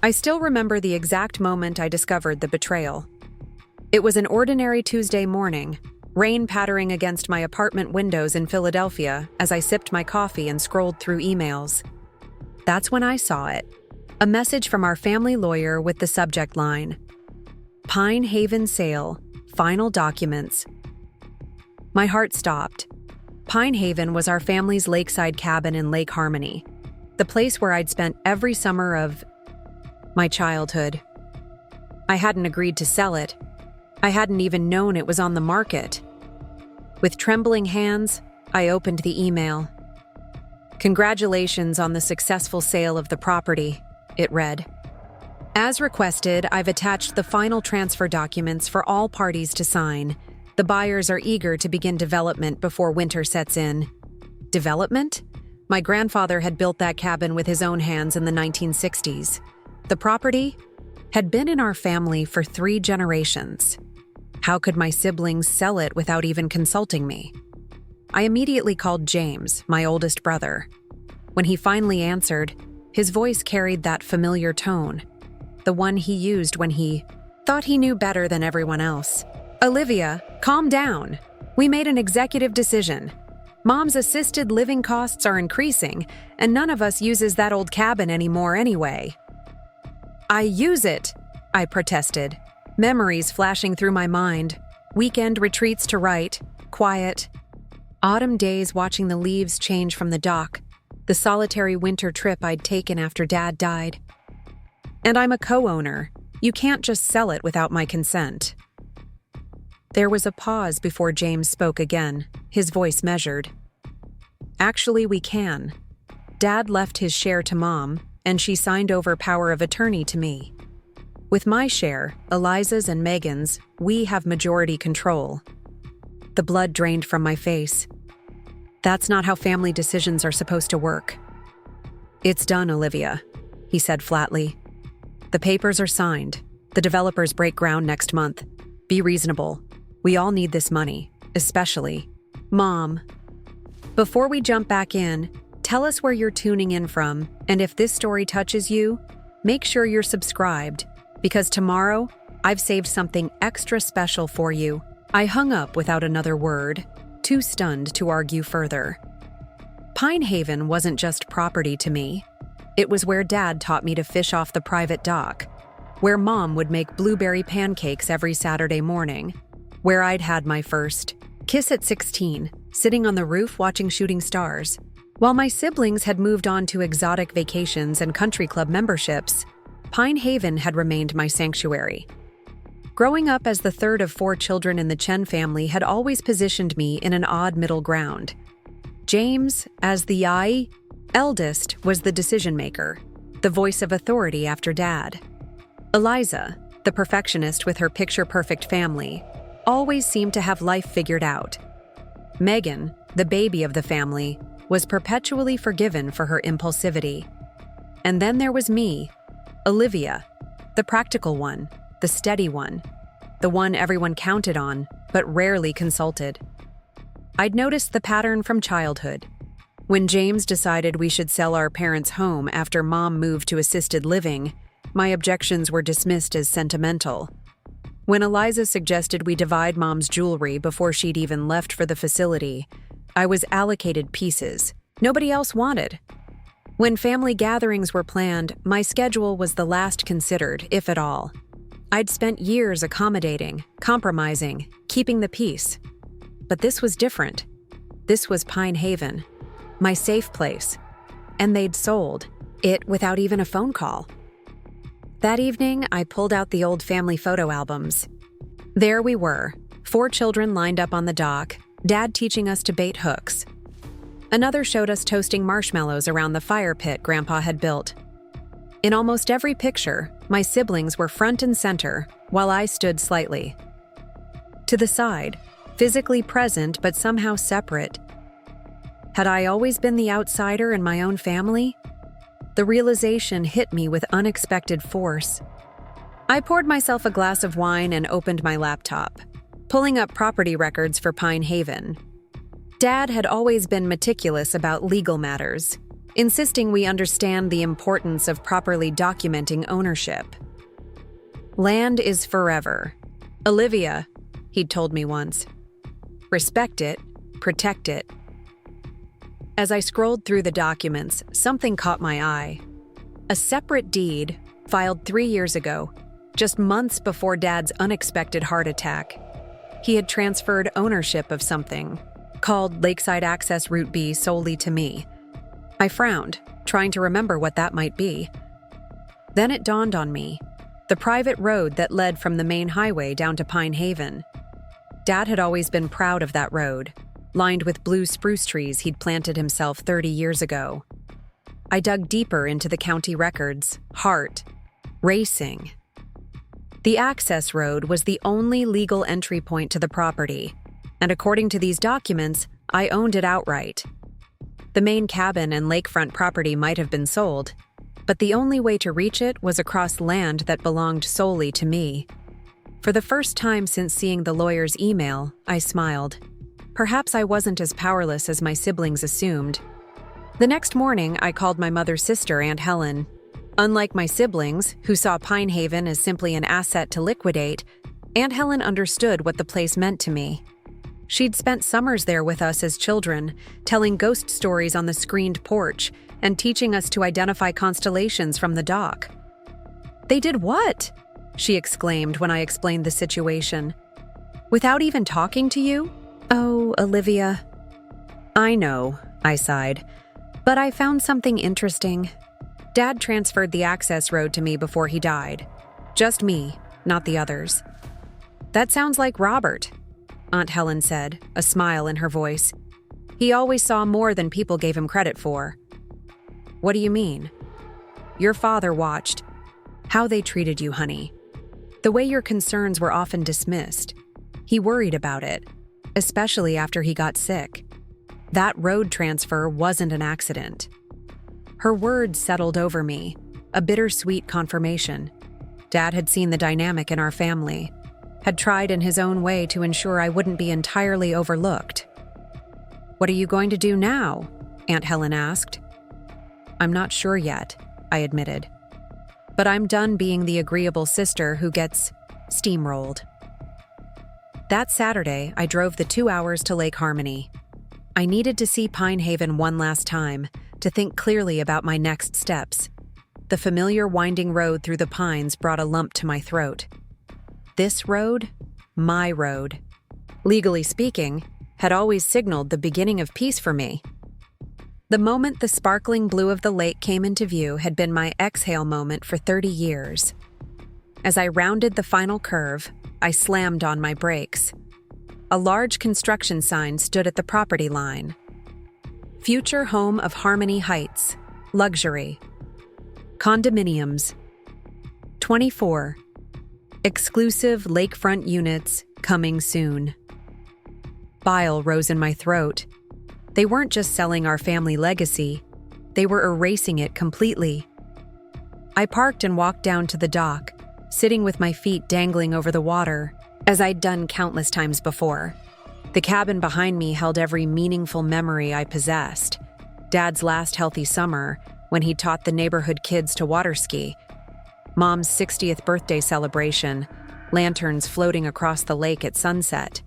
I still remember the exact moment I discovered the betrayal. It was an ordinary Tuesday morning, rain pattering against my apartment windows in Philadelphia as I sipped my coffee and scrolled through emails. That's when I saw it. A message from our family lawyer with the subject line, Pine Haven sale, final documents. My heart stopped. Pine Haven was our family's lakeside cabin in Lake Harmony, the place where I'd spent every summer of my childhood. I hadn't agreed to sell it. I hadn't even known it was on the market. With trembling hands, I opened the email. "Congratulations on the successful sale of the property," it read. "As requested, I've attached the final transfer documents for all parties to sign. The buyers are eager to begin development before winter sets in." Development? My grandfather had built that cabin with his own hands in the 1960s. The property had been in our family for 3 generations. How could my siblings sell it without even consulting me? I immediately called James, my oldest brother. When he finally answered, his voice carried that familiar tone, the one he used when he thought he knew better than everyone else. "Olivia, calm down. We made an executive decision. Mom's assisted living costs are increasing, and none of us uses that old cabin anymore anyway." "I use it," I protested, memories flashing through my mind. Weekend retreats to write, quiet. Autumn days watching the leaves change from the dock, the solitary winter trip I'd taken after Dad died. "And I'm a co-owner. You can't just sell it without my consent." There was a pause before James spoke again, his voice measured. "Actually, we can. Dad left his share to Mom, and she signed over power of attorney to me. With my share, Eliza's and Megan's, we have majority control." The blood drained from my face. "That's not how family decisions are supposed to work." "It's done, Olivia," he said flatly. "The papers are signed. The developers break ground next month. Be reasonable. We all need this money, especially Mom." Before we jump back in, tell us where you're tuning in from, and if this story touches you, make sure you're subscribed, because tomorrow, I've saved something extra special for you. I hung up without another word, too stunned to argue further. Pine Haven wasn't just property to me. It was where Dad taught me to fish off the private dock, where Mom would make blueberry pancakes every Saturday morning, where I'd had my first kiss at 16, sitting on the roof watching shooting stars. While my siblings had moved on to exotic vacations and country club memberships, Pine Haven had remained my sanctuary. Growing up as the third of 4 children in the Chen family had always positioned me in an odd middle ground. James, as the eldest, was the decision-maker, the voice of authority after Dad. Eliza, the perfectionist with her picture-perfect family, always seemed to have life figured out. Megan, the baby of the family, was perpetually forgiven for her impulsivity. And then there was me, Olivia, the practical one, the steady one, the one everyone counted on, but rarely consulted. I'd noticed the pattern from childhood. When James decided we should sell our parents' home after Mom moved to assisted living, my objections were dismissed as sentimental. When Eliza suggested we divide Mom's jewelry before she'd even left for the facility, I was allocated pieces nobody else wanted. When family gatherings were planned, my schedule was the last considered, if at all. I'd spent years accommodating, compromising, keeping the peace. But this was different. This was Pine Haven, my safe place. And they'd sold it without even a phone call. That evening, I pulled out the old family photo albums. There we were, 4 children lined up on the dock, Dad teaching us to bait hooks. Another showed us toasting marshmallows around the fire pit Grandpa had built. In almost every picture, my siblings were front and center, while I stood slightly to the side, physically present but somehow separate. Had I always been the outsider in my own family? The realization hit me with unexpected force. I poured myself a glass of wine and opened my laptop, pulling up property records for Pine Haven. Dad had always been meticulous about legal matters. insisting we understand the importance of properly documenting ownership. Land is forever. Olivia, he'd told me once. Respect it, protect it. As I scrolled through the documents, something caught my eye. A separate deed, filed 3 years ago, just months before Dad's unexpected heart attack. He had transferred ownership of something, called Lakeside Access Route B, solely to me. I frowned, trying to remember what that might be. Then it dawned on me. The private road that led from the main highway down to Pine Haven. Dad had always been proud of that road, lined with blue spruce trees he'd planted himself 30 years ago. I dug deeper into the county records, heart, racing. The access road was the only legal entry point to the property, and according to these documents, I owned it outright. The main cabin and lakefront property might have been sold, but the only way to reach it was across land that belonged solely to me. For the first time since seeing the lawyer's email, I smiled. Perhaps I wasn't as powerless as my siblings assumed. The next morning, I called my mother's sister, Aunt Helen. Unlike my siblings, who saw Pine Haven as simply an asset to liquidate, Aunt Helen understood what the place meant to me. She'd spent summers there with us as children, telling ghost stories on the screened porch and teaching us to identify constellations from the dock. "They did what?" she exclaimed when I explained the situation. "Without even talking to you?" "Oh, Olivia." "I know," I sighed, "but I found something interesting. Dad transferred the access road to me before he died. Just me, not the others." "That sounds like Robert," Aunt Helen said, a smile in her voice. "He always saw more than people gave him credit for." "What do you mean?" "Your father watched how they treated you, honey. The way your concerns were often dismissed. He worried about it, especially after he got sick. That road transfer wasn't an accident." Her words settled over me, a bittersweet confirmation. Dad had seen the dynamic in our family, had tried in his own way to ensure I wouldn't be entirely overlooked. "What are you going to do now?" Aunt Helen asked. "I'm not sure yet," I admitted. "But I'm done being the agreeable sister who gets steamrolled." That Saturday, I drove the 2 hours to Lake Harmony. I needed to see Pine Haven one last time, to think clearly about my next steps. The familiar winding road through the pines brought a lump to my throat. This road, my road, legally speaking, had always signaled the beginning of peace for me. The moment the sparkling blue of the lake came into view had been my exhale moment for 30 years. As I rounded the final curve, I slammed on my brakes. A large construction sign stood at the property line. Future home of Harmony Heights, luxury. Condominiums. 24. Exclusive lakefront units coming soon. Bile rose in my throat. They weren't just selling our family legacy, they were erasing it completely. I parked and walked down to the dock, sitting with my feet dangling over the water, as I'd done countless times before. The cabin behind me held every meaningful memory I possessed. Dad's last healthy summer, when he taught the neighborhood kids to water ski. Mom's 60th birthday celebration, lanterns floating across the lake at sunset.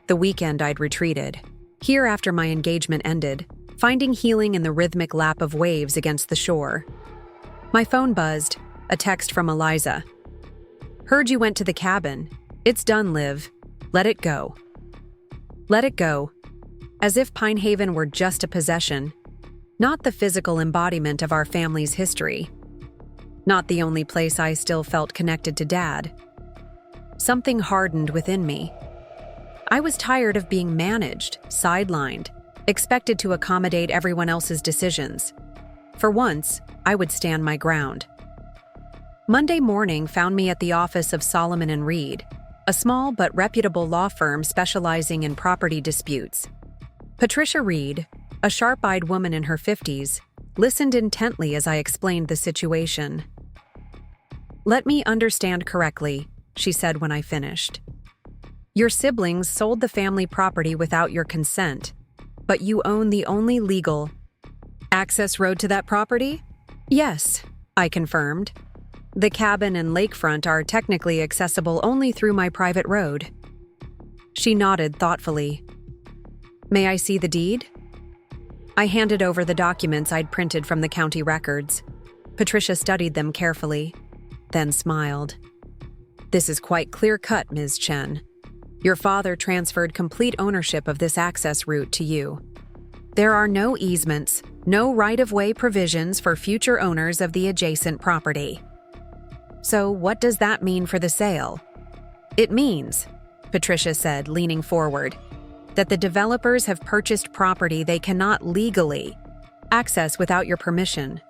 The weekend I'd retreated. Here after my engagement ended, finding healing in the rhythmic lap of waves against the shore. My phone buzzed, a text from Eliza. "Heard you went to the cabin. It's done, Liv. Let it go." Let it go. As if Pine Haven were just a possession, not the physical embodiment of our family's history. Not the only place I still felt connected to Dad. Something hardened within me. I was tired of being managed, sidelined, expected to accommodate everyone else's decisions. For once, I would stand my ground. Monday morning found me at the office of Solomon and Reed, a small but reputable law firm specializing in property disputes. Patricia Reed, a sharp-eyed woman in her 50s, listened intently as I explained the situation. "Let me understand correctly," she said when I finished. "Your siblings sold the family property without your consent, but you own the only legal..." Access road to that property? Yes, I confirmed. The cabin and lakefront are technically accessible only through my private road. She nodded thoughtfully. May I see the deed? I handed over the documents I'd printed from the county records. Patricia studied them carefully, then smiled. This is quite clear-cut, Ms. Chen. Your father transferred complete ownership of this access route to you. There are no easements, no right-of-way provisions for future owners of the adjacent property. So what does that mean for the sale? It means, Patricia said, leaning forward, that the developers have purchased property they cannot legally access without your permission,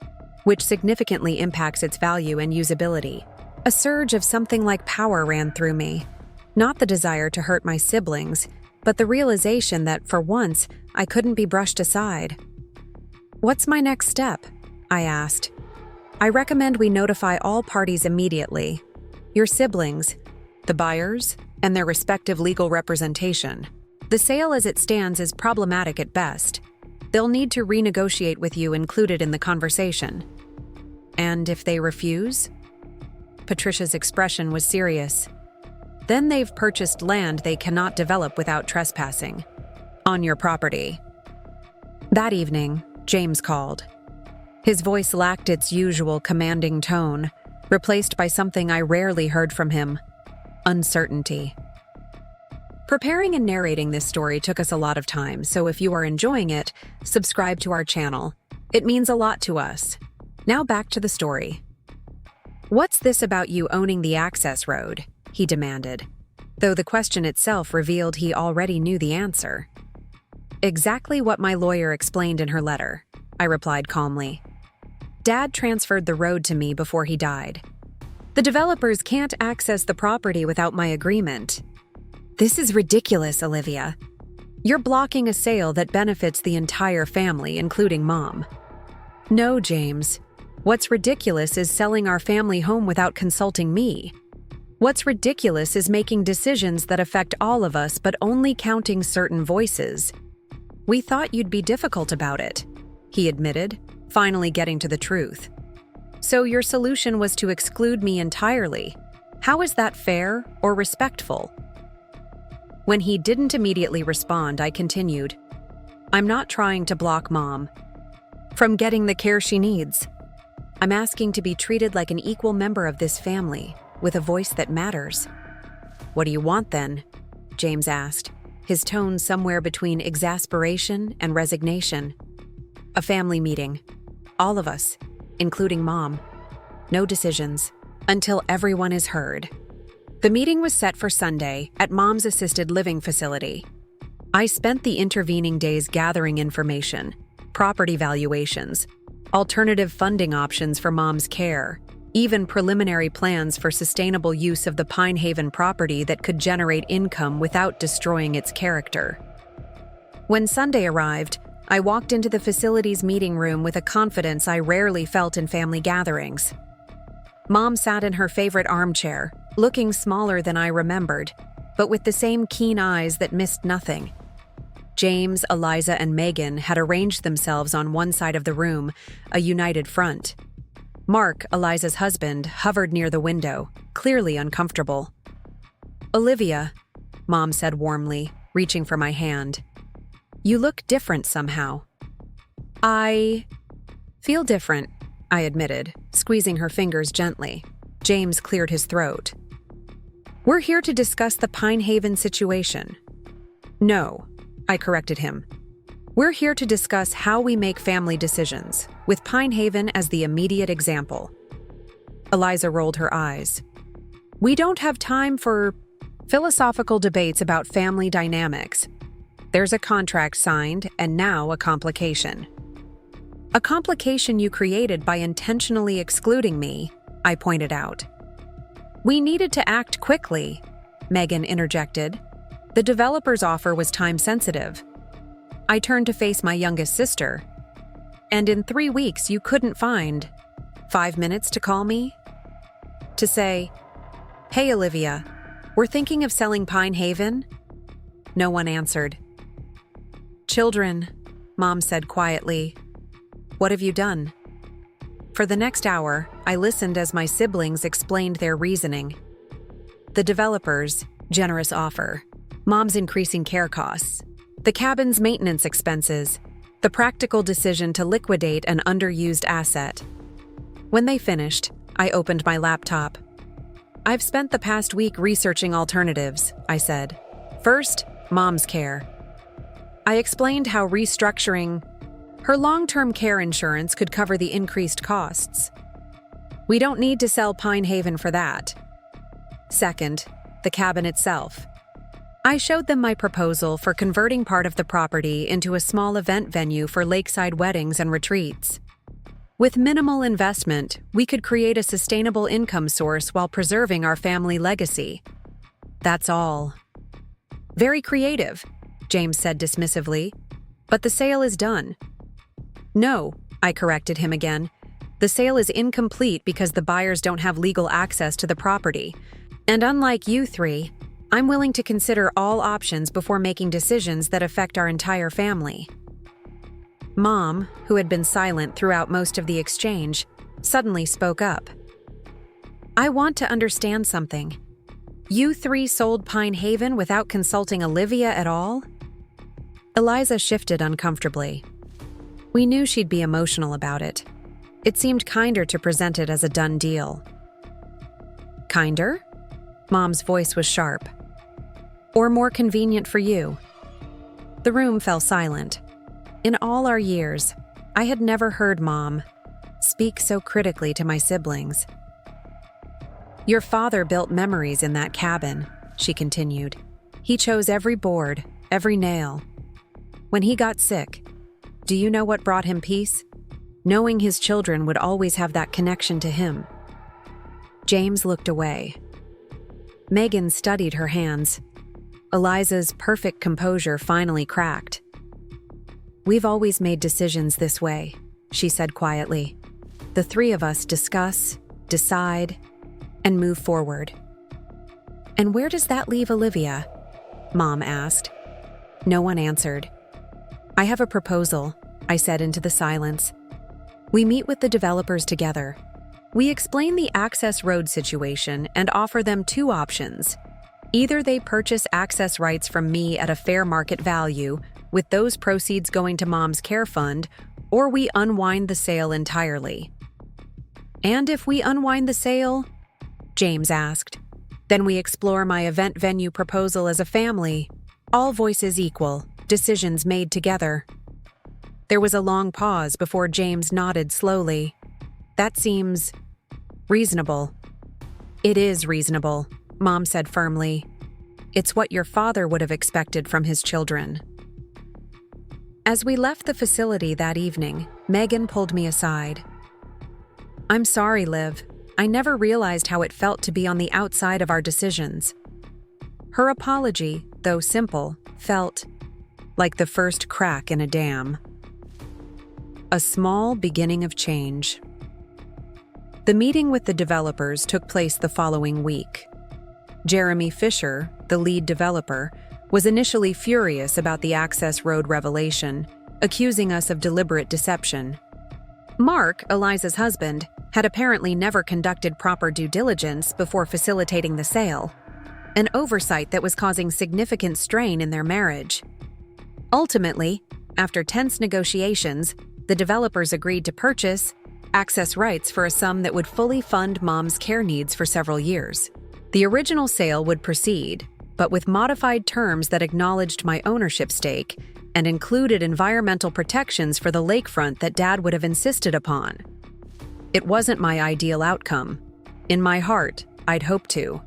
which significantly impacts its value and usability. A surge of something like power ran through me. Not the desire to hurt my siblings, but the realization that, for once, I couldn't be brushed aside. What's my next step? I asked. I recommend we notify all parties immediately. Your siblings, the buyers, and their respective legal representation. The sale as it stands is problematic at best. They'll need to renegotiate with you included in the conversation. And if they refuse? Patricia's expression was serious. Then they've purchased land they cannot develop without trespassing on your property. That evening, James called. His voice lacked its usual commanding tone, replaced by something I rarely heard from him: uncertainty. Preparing and narrating this story took us a lot of time, so if you are enjoying it, subscribe to our channel. It means a lot to us. Now back to the story. What's this about you owning the access road? He demanded, though the question itself revealed he already knew the answer. Exactly what my lawyer explained in her letter, I replied calmly. Dad transferred the road to me before he died. The developers can't access the property without my agreement. This is ridiculous, Olivia. You're blocking a sale that benefits the entire family, including Mom. No, James. What's ridiculous is selling our family home without consulting me. What's ridiculous is making decisions that affect all of us but only counting certain voices. We thought you'd be difficult about it, he admitted, finally getting to the truth. So your solution was to exclude me entirely. How is that fair or respectful? When he didn't immediately respond, I continued. I'm not trying to block Mom from getting the care she needs. I'm asking to be treated like an equal member of this family, with a voice that matters. What do you want then? James asked, his tone somewhere between exasperation and resignation. A family meeting. All of us, including Mom. No decisions, until everyone is heard. The meeting was set for Sunday at Mom's assisted living facility. I spent the intervening days gathering information, property valuations, alternative funding options for Mom's care, even preliminary plans for sustainable use of the Pine Haven property that could generate income without destroying its character. When Sunday arrived, I walked into the facility's meeting room with a confidence I rarely felt in family gatherings. Mom sat in her favorite armchair, looking smaller than I remembered, but with the same keen eyes that missed nothing. James, Eliza, and Megan had arranged themselves on one side of the room, a united front. Mark, Eliza's husband, hovered near the window, clearly uncomfortable. Olivia, Mom said warmly, reaching for my hand. You look different somehow. I feel different, I admitted, squeezing her fingers gently. James cleared his throat. We're here to discuss the Pine Haven situation. No, I corrected him. We're here to discuss how we make family decisions, with Pine Haven as the immediate example. Eliza rolled her eyes. We don't have time for philosophical debates about family dynamics. There's a contract signed, and now a complication. A complication you created by intentionally excluding me, I pointed out. We needed to act quickly, Megan interjected. The developer's offer was time-sensitive. I turned to face my youngest sister. And in 3 weeks, you couldn't find 5 minutes to call me? To say, hey, Olivia, we're thinking of selling Pine Haven? No one answered. Children, Mom said quietly. What have you done? For the next hour, I listened as my siblings explained their reasoning. The developer's generous offer, Mom's increasing care costs, the cabin's maintenance expenses, the practical decision to liquidate an underused asset. When they finished, I opened my laptop. I've spent the past week researching alternatives, I said. First, Mom's care. I explained how restructuring her long-term care insurance could cover the increased costs. We don't need to sell Pine Haven for that. Second, the cabin itself. I showed them my proposal for converting part of the property into a small event venue for lakeside weddings and retreats. With minimal investment, we could create a sustainable income source while preserving our family legacy. That's all. Very creative, James said dismissively. But the sale is done. No, I corrected him again. The sale is incomplete because the buyers don't have legal access to the property. And unlike you three, I'm willing to consider all options before making decisions that affect our entire family. Mom, who had been silent throughout most of the exchange, suddenly spoke up. I want to understand something. You three sold Pine Haven without consulting Olivia at all? Eliza shifted uncomfortably. We knew she'd be emotional about it. It seemed kinder to present it as a done deal. Kinder? Mom's voice was sharp. Or more convenient for you? The room fell silent. In all our years, I had never heard Mom speak so critically to my siblings. Your father built memories in that cabin, she continued. He chose every board, every nail. When he got sick, do you know what brought him peace? Knowing his children would always have that connection to him. James looked away. Megan studied her hands. Eliza's perfect composure finally cracked. We've always made decisions this way, she said quietly. The three of us discuss, decide, and move forward. And where does that leave Olivia? Mom asked. No one answered. I have a proposal, I said into the silence. We meet with the developers together. We explain the access road situation and offer them two options. Either they purchase access rights from me at a fair market value, with those proceeds going to Mom's care fund, or we unwind the sale entirely. And if we unwind the sale? James asked. Then we explore my event venue proposal as a family. All voices equal, decisions made together. There was a long pause before James nodded slowly. That seems reasonable. It is reasonable, Mom said firmly. It's what your father would have expected from his children. As we left the facility that evening, Megan pulled me aside. I'm sorry, Liv. I never realized how it felt to be on the outside of our decisions. Her apology, though simple, felt like the first crack in a dam. A small beginning of change. The meeting with the developers took place the following week. Jeremy Fisher, the lead developer, was initially furious about the access road revelation, accusing us of deliberate deception. Mark, Eliza's husband, had apparently never conducted proper due diligence before facilitating the sale, an oversight that was causing significant strain in their marriage. Ultimately, after tense negotiations, the developers agreed to purchase access rights for a sum that would fully fund Mom's care needs for several years. The original sale would proceed, but with modified terms that acknowledged my ownership stake and included environmental protections for the lakefront that Dad would have insisted upon. It wasn't my ideal outcome. In my heart, I'd hoped to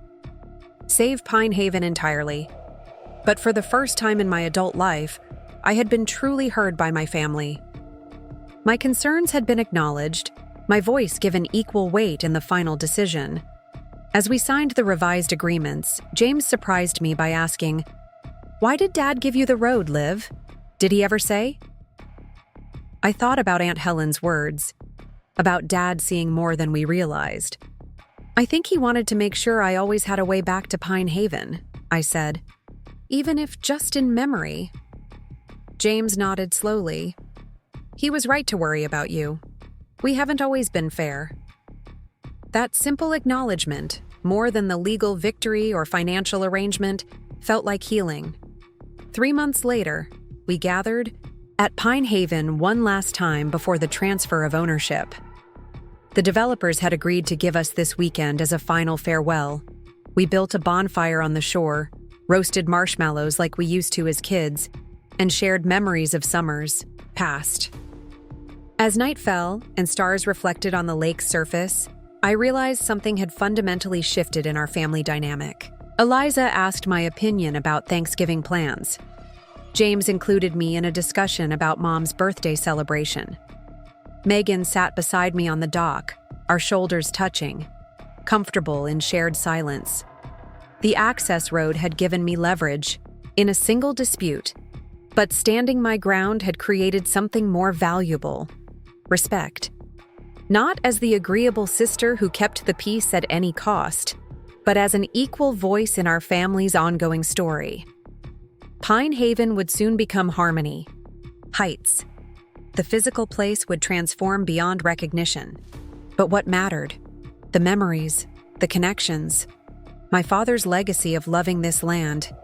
save Pine Haven entirely. But for the first time in my adult life, I had been truly heard by my family. My concerns had been acknowledged, my voice given equal weight in the final decision. As we signed the revised agreements, James surprised me by asking, "Why did Dad give you the road, Liv? Did he ever say?" I thought about Aunt Helen's words, about Dad seeing more than we realized. I think he wanted to make sure I always had a way back to Pine Haven, I said, even if just in memory. James nodded slowly. He was right to worry about you. We haven't always been fair." That simple acknowledgement, more than the legal victory or financial arrangement, felt like healing. 3 months later, we gathered at Pine Haven one last time before the transfer of ownership. The developers had agreed to give us this weekend as a final farewell. We built a bonfire on the shore, roasted marshmallows like we used to as kids, and shared memories of summers past. As night fell and stars reflected on the lake's surface, I realized something had fundamentally shifted in our family dynamic. Eliza asked my opinion about Thanksgiving plans. James included me in a discussion about Mom's birthday celebration. Megan sat beside me on the dock, our shoulders touching, comfortable in shared silence. The access road had given me leverage in a single dispute, but standing my ground had created something more valuable: respect. Not as the agreeable sister who kept the peace at any cost, but as an equal voice in our family's ongoing story. Pine Haven would soon become Harmony Heights. The physical place would transform beyond recognition. But what mattered? The memories, the connections. My father's legacy of loving this land.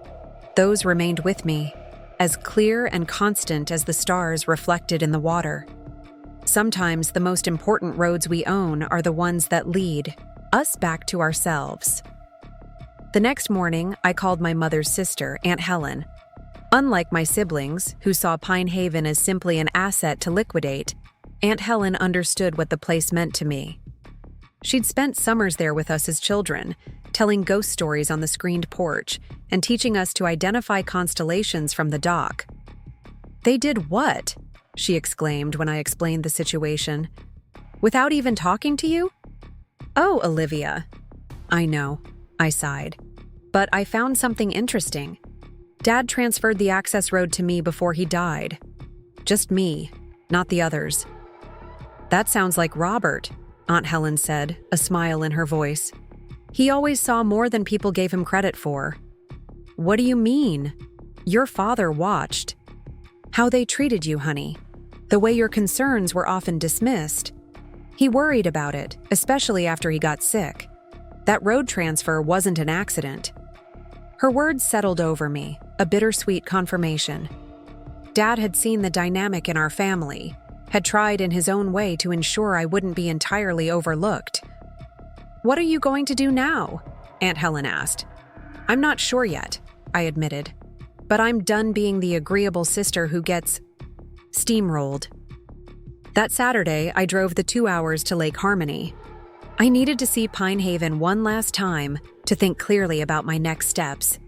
Those remained with me, as clear and constant as the stars reflected in the water. Sometimes the most important roads we own are the ones that lead us back to ourselves. The next morning, I called my mother's sister, Aunt Helen. Unlike my siblings, who saw Pine Haven as simply an asset to liquidate, Aunt Helen understood what the place meant to me. She'd spent summers there with us as children, telling ghost stories on the screened porch and teaching us to identify constellations from the dock. "They did what?" she exclaimed when I explained the situation. "Without even talking to you?" "Oh, Olivia." "I know," I sighed. "But I found something interesting. Dad transferred the access road to me before he died. Just me, not the others." "That sounds like Robert," Aunt Helen said, a smile in her voice. "He always saw more than people gave him credit for." "What do you mean?" "Your father watched. How they treated you, honey. The way your concerns were often dismissed. He worried about it, especially after he got sick. That road transfer wasn't an accident." Her words settled over me, a bittersweet confirmation. Dad had seen the dynamic in our family, had tried in his own way to ensure I wouldn't be entirely overlooked. "What are you going to do now?" Aunt Helen asked. "I'm not sure yet," I admitted. "But I'm done being the agreeable sister who gets steamrolled." That Saturday, I drove the 2 hours to Lake Harmony. I needed to see Pine Haven one last time to think clearly about my next steps.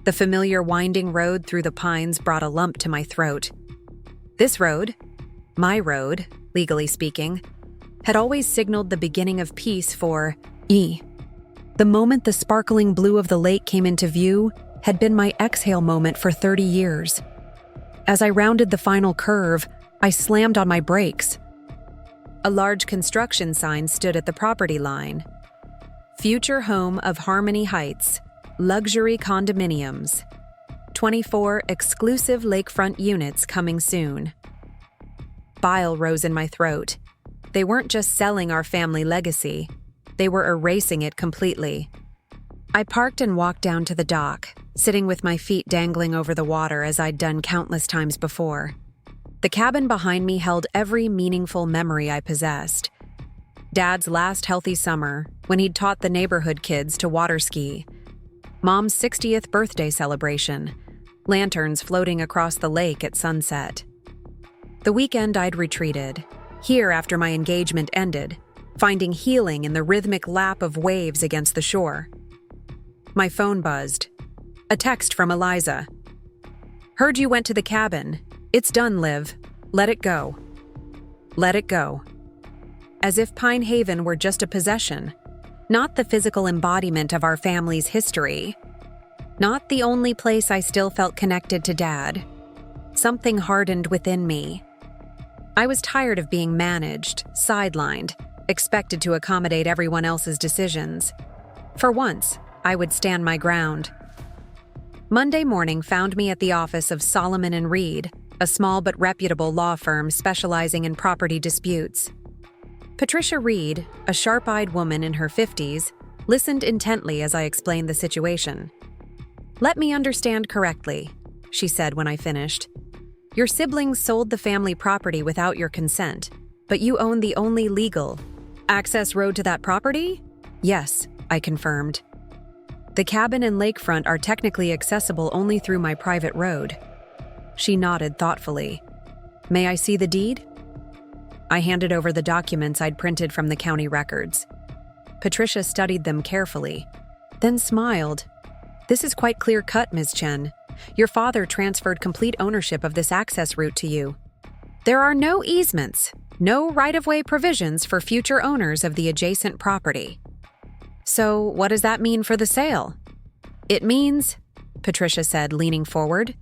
The familiar winding road through the pines brought a lump to my throat. This road, my road, legally speaking, had always signaled the beginning of peace for E. The moment the sparkling blue of the lake came into view had been my exhale moment for 30 years. As I rounded the final curve, I slammed on my brakes. A large construction sign stood at the property line. "Future home of Harmony Heights, luxury condominiums. 24 exclusive lakefront units coming soon." Bile rose in my throat. They weren't just selling our family legacy, they were erasing it completely. I parked and walked down to the dock, sitting with my feet dangling over the water as I'd done countless times before. The cabin behind me held every meaningful memory I possessed. Dad's last healthy summer, when he'd taught the neighborhood kids to water ski. Mom's 60th birthday celebration, lanterns floating across the lake at sunset. The weekend I'd retreated, here after my engagement ended, finding healing in the rhythmic lap of waves against the shore. My phone buzzed. A text from Eliza. "Heard you went to the cabin. It's done, Liv. Let it go." Let it go. As if Pine Haven were just a possession, not the physical embodiment of our family's history. Not the only place I still felt connected to Dad. Something hardened within me. I was tired of being managed, sidelined, expected to accommodate everyone else's decisions. For once, I would stand my ground. Monday morning found me at the office of Solomon and Reed, a small but reputable law firm specializing in property disputes. Patricia Reed, a sharp-eyed woman in her 50s, listened intently as I explained the situation. "Let me understand correctly," she said when I finished. "Your siblings sold the family property without your consent, but you own the only legal access road to that property?" "Yes," I confirmed. "The cabin and lakefront are technically accessible only through my private road." She nodded thoughtfully. "May I see the deed?" I handed over the documents I'd printed from the county records. Patricia studied them carefully, then smiled. "This is quite clear-cut, Ms. Chen. Your father transferred complete ownership of this access route to you. There are no easements, no right-of-way provisions for future owners of the adjacent property." "So what does that mean for the sale?" "It means," Patricia said, leaning forward,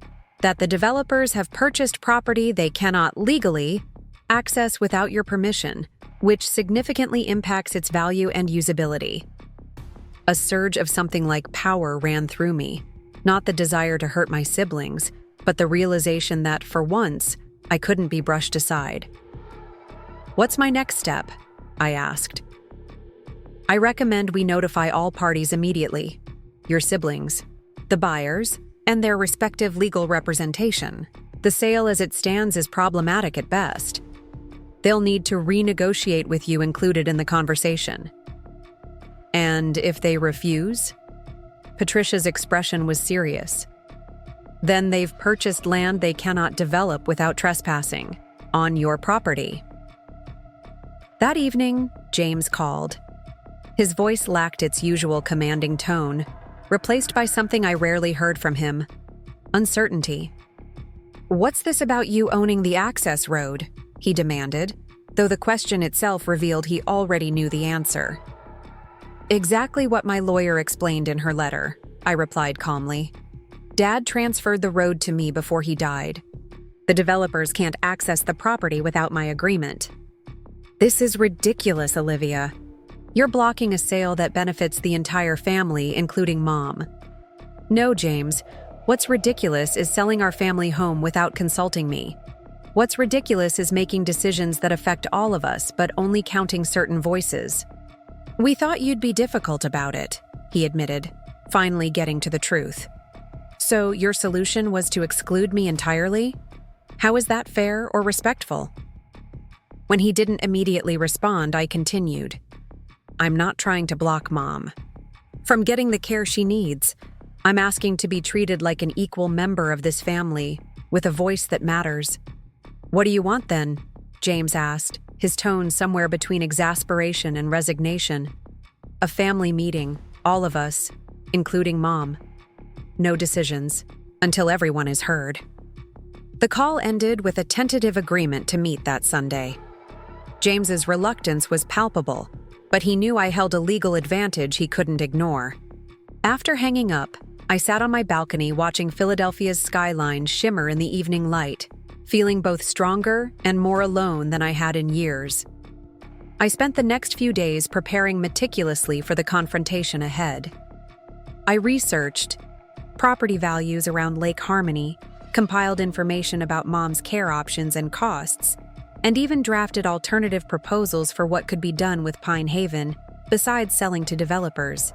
"that the developers have purchased property they cannot legally access without your permission, which significantly impacts its value and usability." A surge of something like power ran through me, not the desire to hurt my siblings, but the realization that, for once, I couldn't be brushed aside. "What's my next step?" I asked. "I recommend we notify all parties immediately: your siblings, the buyers, and their respective legal representation. The sale as it stands is problematic at best. They'll need to renegotiate with you included in the conversation." "And if they refuse?" Patricia's expression was serious. "Then they've purchased land they cannot develop without trespassing on your property." That evening, James called. His voice lacked its usual commanding tone, replaced by something I rarely heard from him: uncertainty. "What's this about you owning the access road?" he demanded, though the question itself revealed he already knew the answer. "Exactly what my lawyer explained in her letter," I replied calmly. "Dad transferred the road to me before he died. The developers can't access the property without my agreement." "This is ridiculous, Olivia. You're blocking a sale that benefits the entire family, including Mom." "No, James. What's ridiculous is selling our family home without consulting me. What's ridiculous is making decisions that affect all of us, but only counting certain voices." "We thought you'd be difficult about it," he admitted, finally getting to the truth. "So your solution was to exclude me entirely? How is that fair or respectful?" When he didn't immediately respond, I continued. "I'm not trying to block Mom from getting the care she needs. I'm asking to be treated like an equal member of this family, with a voice that matters." "What do you want then?" James asked, his tone somewhere between exasperation and resignation. "A family meeting, all of us, including Mom. No decisions, until everyone is heard." The call ended with a tentative agreement to meet that Sunday. James's reluctance was palpable, but he knew I held a legal advantage he couldn't ignore. After hanging up, I sat on my balcony watching Philadelphia's skyline shimmer in the evening light, feeling both stronger and more alone than I had in years. I spent the next few days preparing meticulously for the confrontation ahead. I researched property values around Lake Harmony, compiled information about Mom's care options and costs, and even drafted alternative proposals for what could be done with Pine Haven, besides selling to developers.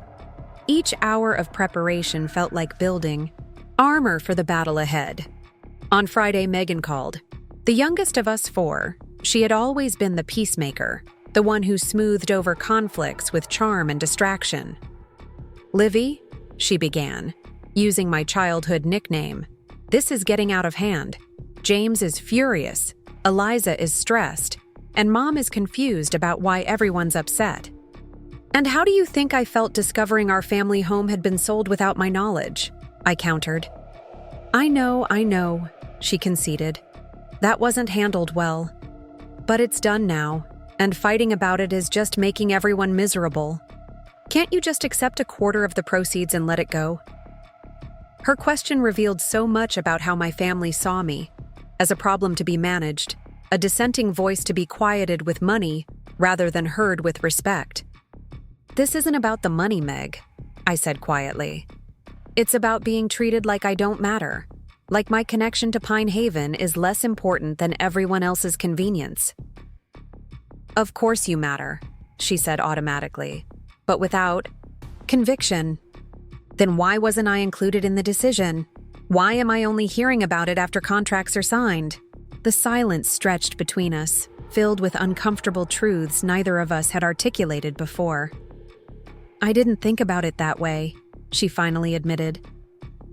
Each hour of preparation felt like building armor for the battle ahead. On Friday, Megan called. The youngest of us four, she had always been the peacemaker, the one who smoothed over conflicts with charm and distraction. "Livy," she began, using my childhood nickname, "this is getting out of hand. James is furious, Eliza is stressed, and Mom is confused about why everyone's upset." "And how do you think I felt discovering our family home had been sold without my knowledge?" I countered. I know, she conceded. "That wasn't handled well. But it's done now, and fighting about it is just making everyone miserable. Can't you just accept a quarter of the proceeds and let it go?" Her question revealed so much about how my family saw me, as a problem to be managed, a dissenting voice to be quieted with money rather than heard with respect. "This isn't about the money, Meg," I said quietly. "It's about being treated like I don't matter. Like my connection to Pine Haven is less important than everyone else's convenience. Of course you matter, she said automatically, but without conviction. Then why wasn't I included in the decision? Why am I only hearing about it after contracts are signed? The silence stretched between us, filled with uncomfortable truths neither of us had articulated before. I didn't think about it that way, she finally admitted.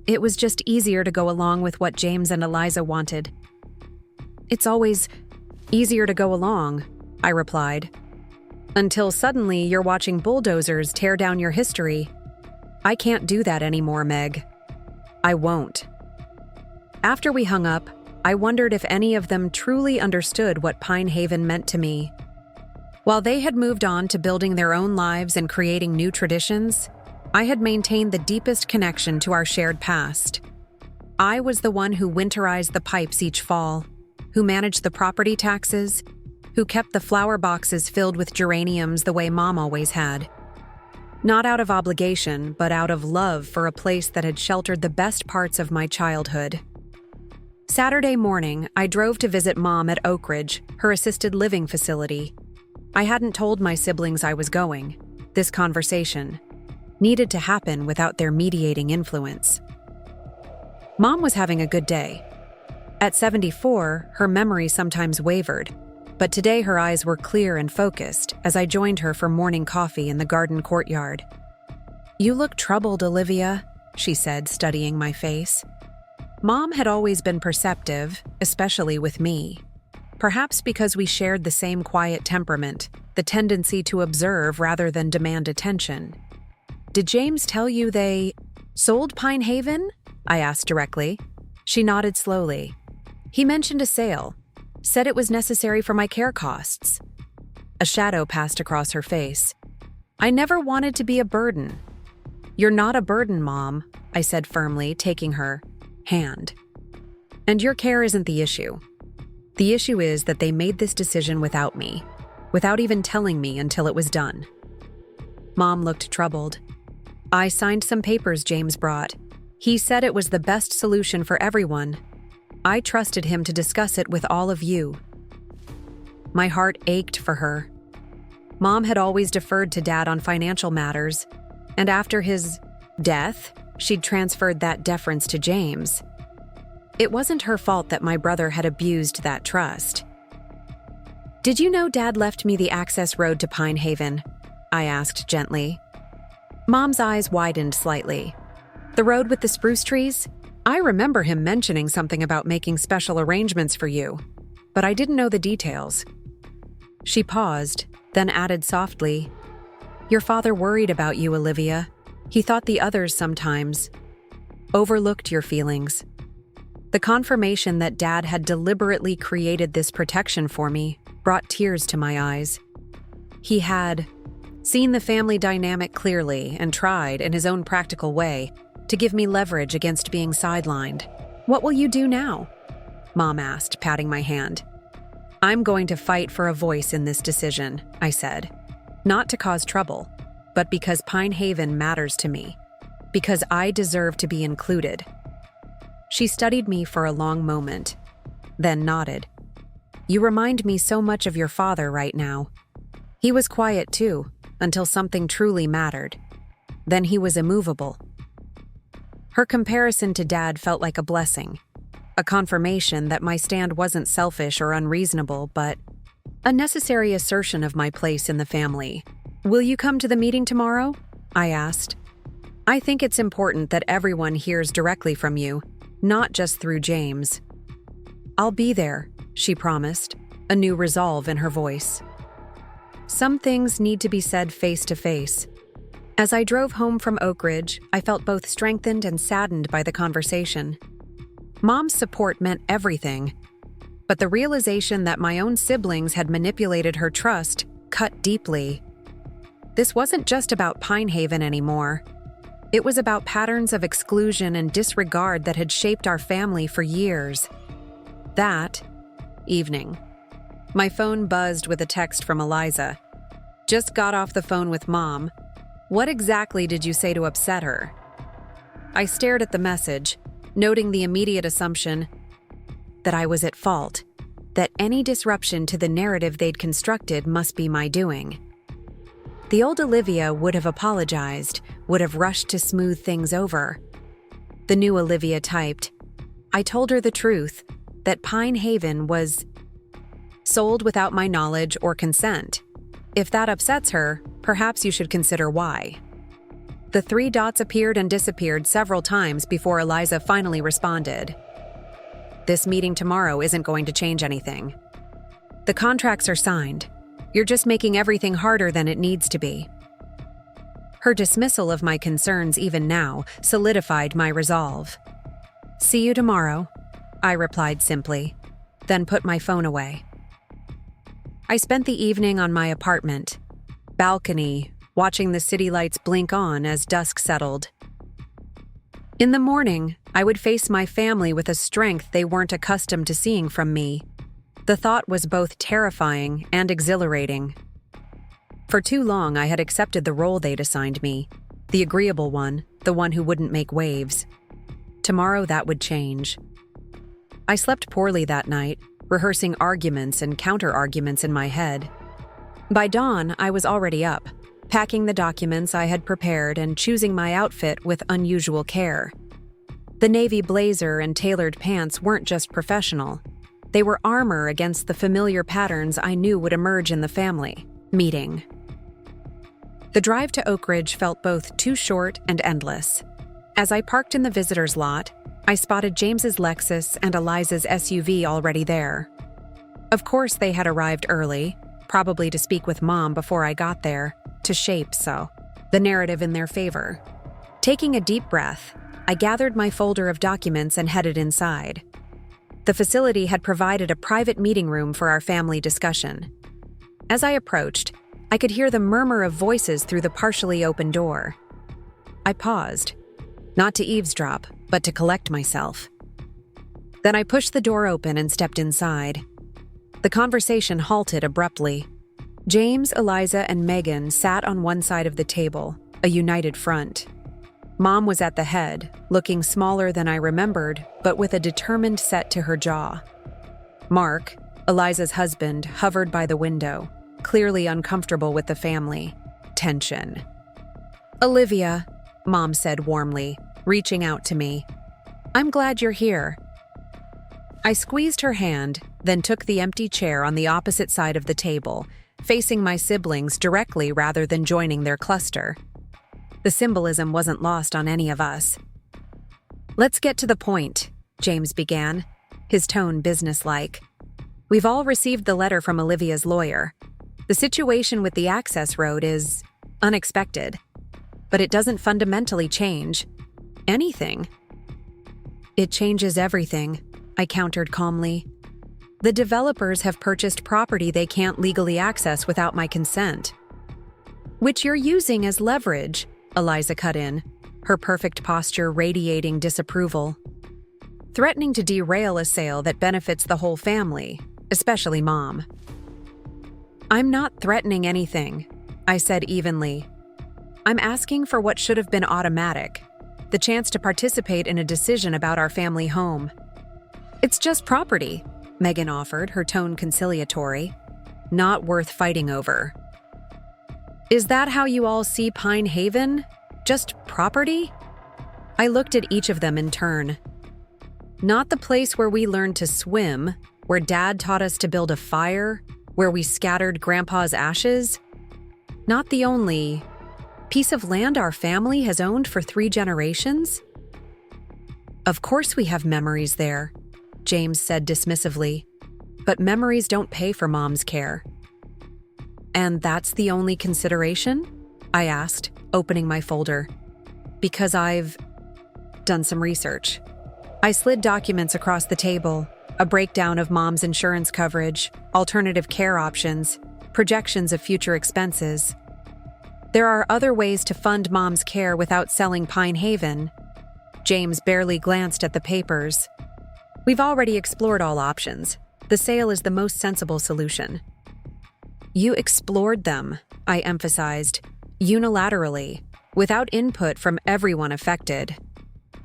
It was just easier to go along with what James and Eliza wanted. It's always easier to go along, I replied. Until suddenly you're watching bulldozers tear down your history. I can't do that anymore, Meg. I won't. After we hung up, I wondered if any of them truly understood what Pine Haven meant to me. While they had moved on to building their own lives and creating new traditions, I had maintained the deepest connection to our shared past. I was the one who winterized the pipes each fall, who managed the property taxes, who kept the flower boxes filled with geraniums the way Mom always had. Not out of obligation, but out of love for a place that had sheltered the best parts of my childhood. Saturday morning, I drove to visit Mom at Oak Ridge, her assisted living facility. I hadn't told my siblings I was going. This conversation needed to happen without their mediating influence. Mom was having a good day. At 74, her memory sometimes wavered, but today her eyes were clear and focused as I joined her for morning coffee in the garden courtyard. "You look troubled, Olivia," she said, studying my face. Mom had always been perceptive, especially with me. Perhaps because we shared the same quiet temperament, the tendency to observe rather than demand attention. "Did James tell you they sold Pine Haven?" I asked directly. She nodded slowly. "He mentioned a sale. Said it was necessary for my care costs." A shadow passed across her face. "I never wanted to be a burden." "You're not a burden, Mom," I said firmly, taking her hand. "And your care isn't the issue. The issue is that they made this decision without me, without even telling me until it was done." Mom looked troubled. "I signed some papers James brought. He said it was the best solution for everyone. I trusted him to discuss it with all of you." My heart ached for her. Mom had always deferred to Dad on financial matters, and after his death, she'd transferred that deference to James. It wasn't her fault that my brother had abused that trust. "Did you know Dad left me the access road to Pine Haven?" I asked gently. Mom's eyes widened slightly. "The road with the spruce trees? I remember him mentioning something about making special arrangements for you, but I didn't know the details." She paused, then added softly, "Your father worried about you, Olivia. He thought the others sometimes overlooked your feelings." The confirmation that Dad had deliberately created this protection for me brought tears to my eyes. He had seen the family dynamic clearly and tried, in his own practical way, to give me leverage against being sidelined. "What will you do now?" Mom asked, patting my hand. "I'm going to fight for a voice in this decision," I said. "Not to cause trouble, but because Pine Haven matters to me. Because I deserve to be included." She studied me for a long moment, then nodded. "You remind me so much of your father right now. He was quiet too, until something truly mattered. Then he was immovable." Her comparison to Dad felt like a blessing, a confirmation that my stand wasn't selfish or unreasonable, but a necessary assertion of my place in the family. "Will you come to the meeting tomorrow?" I asked. "I think it's important that everyone hears directly from you, not just through James." "I'll be there," she promised, a new resolve in her voice. Some things need to be said face to face. As I drove home from Oak Ridge, I felt both strengthened and saddened by the conversation. Mom's support meant everything, but the realization that my own siblings had manipulated her trust cut deeply. This wasn't just about Pine Haven anymore. It was about patterns of exclusion and disregard that had shaped our family for years. That evening, my phone buzzed with a text from Eliza. "Just got off the phone with Mom. What exactly did you say to upset her?" I stared at the message, noting the immediate assumption that I was at fault, that any disruption to the narrative they'd constructed must be my doing. The old Olivia would have apologized, would have rushed to smooth things over. The new Olivia typed, I told her the truth, that Pine Haven was sold without my knowledge or consent. If that upsets her, perhaps you should consider why. The 3 dots appeared and disappeared several times before Eliza finally responded. This meeting tomorrow isn't going to change anything. The contracts are signed. You're just making everything harder than it needs to be. Her dismissal of my concerns even now solidified my resolve. See you tomorrow, I replied simply, then put my phone away. I spent the evening on my apartment balcony, watching the city lights blink on as dusk settled. In the morning, I would face my family with a strength they weren't accustomed to seeing from me. The thought was both terrifying and exhilarating. For too long, I had accepted the role they'd assigned me, the agreeable one, the one who wouldn't make waves. Tomorrow that would change. I slept poorly that night, rehearsing arguments and counter-arguments in my head. By dawn, I was already up, packing the documents I had prepared and choosing my outfit with unusual care. The navy blazer and tailored pants weren't just professional. They were armor against the familiar patterns I knew would emerge in the family meeting. The drive to Oak Ridge felt both too short and endless. As I parked in the visitor's lot, I spotted James's Lexus and Eliza's SUV already there. Of course, they had arrived early, probably to speak with Mom before I got there, to shape the narrative in their favor. Taking a deep breath, I gathered my folder of documents and headed inside. The facility had provided a private meeting room for our family discussion. As I approached, I could hear the murmur of voices through the partially open door. I paused, not to eavesdrop, but to collect myself. Then I pushed the door open and stepped inside. The conversation halted abruptly. James, Eliza, and Megan sat on one side of the table, a united front. Mom was at the head, looking smaller than I remembered, but with a determined set to her jaw. Mark, Eliza's husband, hovered by the window, clearly uncomfortable with the family. Tension. Olivia, Mom said warmly, reaching out to me. I'm glad you're here. I squeezed her hand, then took the empty chair on the opposite side of the table, facing my siblings directly rather than joining their cluster. The symbolism wasn't lost on any of us. Let's get to the point, James began, his tone businesslike. We've all received the letter from Olivia's lawyer. The situation with the access road is unexpected, but it doesn't fundamentally change anything. It changes everything, I countered calmly. The developers have purchased property they can't legally access without my consent. Which you're using as leverage, Eliza cut in, her perfect posture radiating disapproval. Threatening to derail a sale that benefits the whole family, especially Mom. I'm not threatening anything, I said evenly. I'm asking for what should have been automatic, the chance to participate in a decision about our family home. It's just property, Megan offered, her tone conciliatory. Not worth fighting over. Is that how you all see Pine Haven? Just property? I looked at each of them in turn. Not the place where we learned to swim, where Dad taught us to build a fire, where we scattered Grandpa's ashes. Not the only piece of land our family has owned for 3 generations? Of course we have memories there, James said dismissively, but memories don't pay for Mom's care. And that's the only consideration? I asked, opening my folder. Because I've done some research. I slid documents across the table, a breakdown of Mom's insurance coverage, alternative care options, projections of future expenses. There are other ways to fund Mom's care without selling Pine Haven. James barely glanced at the papers. We've already explored all options. The sale is the most sensible solution. You explored them, I emphasized, unilaterally, without input from everyone affected.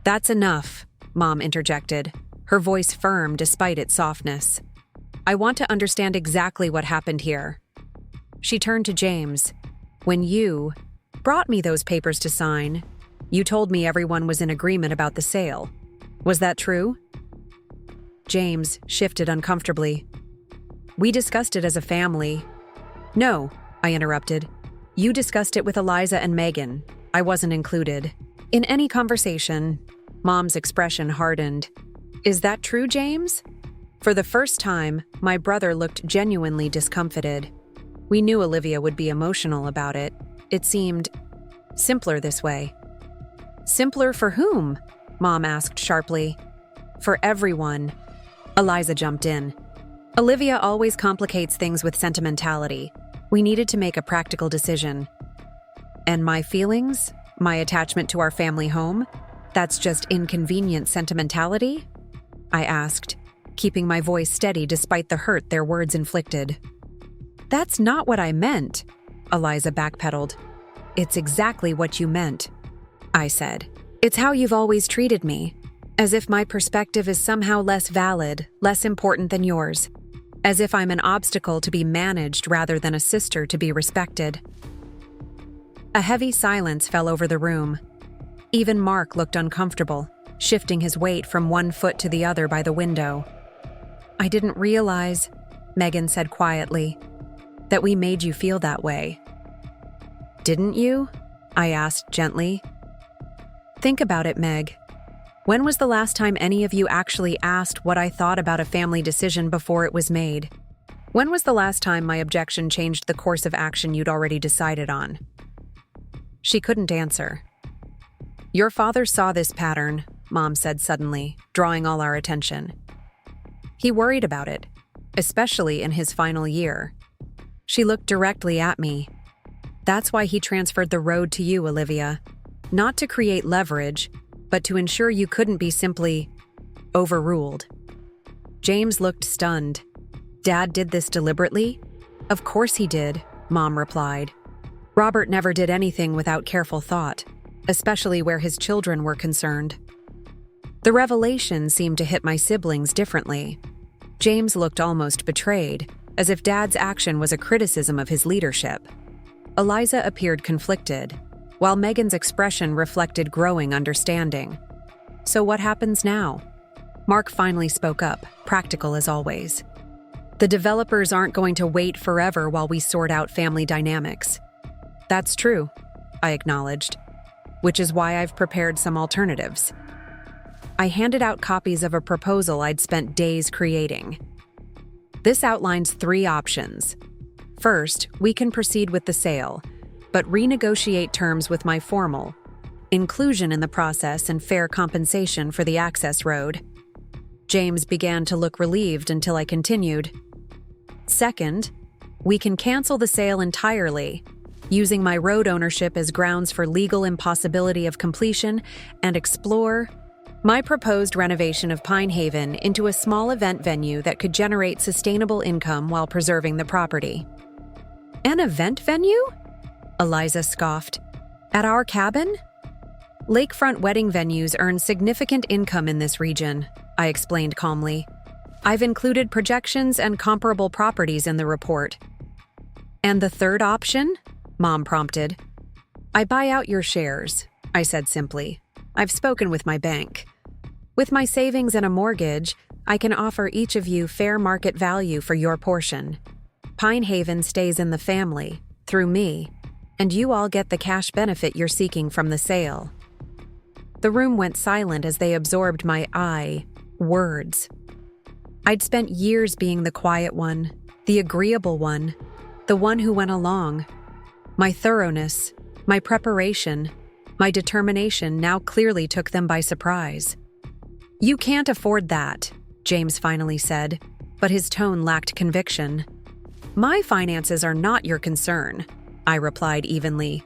That's enough, Mom interjected, her voice firm despite its softness. I want to understand exactly what happened here. She turned to James. When you brought me those papers to sign, you told me everyone was in agreement about the sale. Was that true? James shifted uncomfortably. We discussed it as a family. No, I interrupted. You discussed it with Eliza and Megan. I wasn't included. In any conversation, Mom's expression hardened. Is that true, James? For the first time, my brother looked genuinely discomfited. We knew Olivia would be emotional about it. It seemed simpler this way. Simpler for whom? Mom asked sharply. For everyone. Eliza jumped in. Olivia always complicates things with sentimentality. We needed to make a practical decision. And my feelings? My attachment to our family home? That's just inconvenient sentimentality? I asked, keeping my voice steady despite the hurt their words inflicted. That's not what I meant, Eliza backpedaled. It's exactly what you meant, I said. It's how you've always treated me, as if my perspective is somehow less valid, less important than yours, as if I'm an obstacle to be managed rather than a sister to be respected. A heavy silence fell over the room. Even Mark looked uncomfortable, shifting his weight from one foot to the other by the window. I didn't realize, Megan said quietly, that we made you feel that way. Didn't you? I asked gently. Think about it, Meg. When was the last time any of you actually asked what I thought about a family decision before it was made? When was the last time my objection changed the course of action you'd already decided on? She couldn't answer. Your father saw this pattern, Mom said suddenly, drawing all our attention. He worried about it, especially in his final year. She looked directly at me. That's why he transferred the road to you, Olivia. Not to create leverage, but to ensure you couldn't be simply overruled. James looked stunned. Dad did this deliberately? Of course he did, Mom replied. Robert never did anything without careful thought, especially where his children were concerned. The revelation seemed to hit my siblings differently. James looked almost betrayed, as if Dad's action was a criticism of his leadership. Eliza appeared conflicted, while Megan's expression reflected growing understanding. So what happens now? Mark finally spoke up, practical as always. The developers aren't going to wait forever while we sort out family dynamics. That's true, I acknowledged, which is why I've prepared some alternatives. I handed out copies of a proposal I'd spent days creating. This outlines 3 options. First, we can proceed with the sale, but renegotiate terms with my formal, inclusion in the process and fair compensation for the access road. James began to look relieved until I continued. Second, we can cancel the sale entirely, using my road ownership as grounds for legal impossibility of completion, and explore my proposed renovation of Pine Haven into a small event venue that could generate sustainable income while preserving the property. An event venue? Eliza scoffed. At our cabin? Lakefront wedding venues earn significant income in this region, I explained calmly. I've included projections and comparable properties in the report. And the third option? Mom prompted. I buy out your shares, I said simply. I've spoken with my bank. With my savings and a mortgage, I can offer each of you fair market value for your portion. Pine Haven stays in the family, through me, and you all get the cash benefit you're seeking from the sale. The room went silent as they absorbed my words. I'd spent years being the quiet one, the agreeable one, the one who went along. My thoroughness, my preparation, my determination now clearly took them by surprise. You can't afford that, James finally said, but his tone lacked conviction. My finances are not your concern, I replied evenly.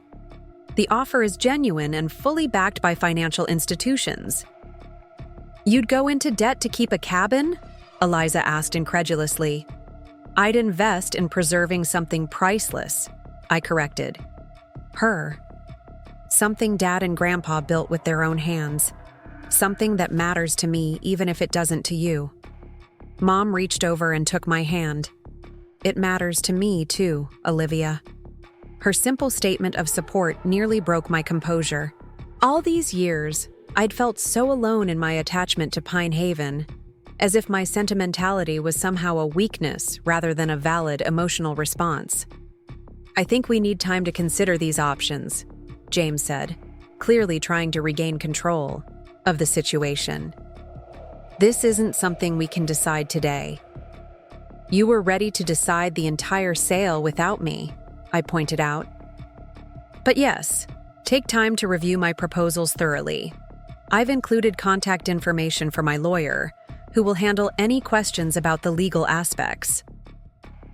The offer is genuine and fully backed by financial institutions. You'd go into debt to keep a cabin? Eliza asked incredulously. I'd invest in preserving something priceless, I corrected. Her. Something Dad and Grandpa built with their own hands. something that matters to me even if it doesn't to you. Mom reached over and took my hand. It matters to me too, Olivia. Her simple statement of support nearly broke my composure. All these years, I'd felt so alone in my attachment to Pine Haven, as if my sentimentality was somehow a weakness rather than a valid emotional response. I think we need time to consider these options, James said, clearly trying to regain control of the situation. This isn't something we can decide today. You were ready to decide the entire sale without me, I pointed out. But yes, take time to review my proposals thoroughly. I've included contact information for my lawyer, who will handle any questions about the legal aspects.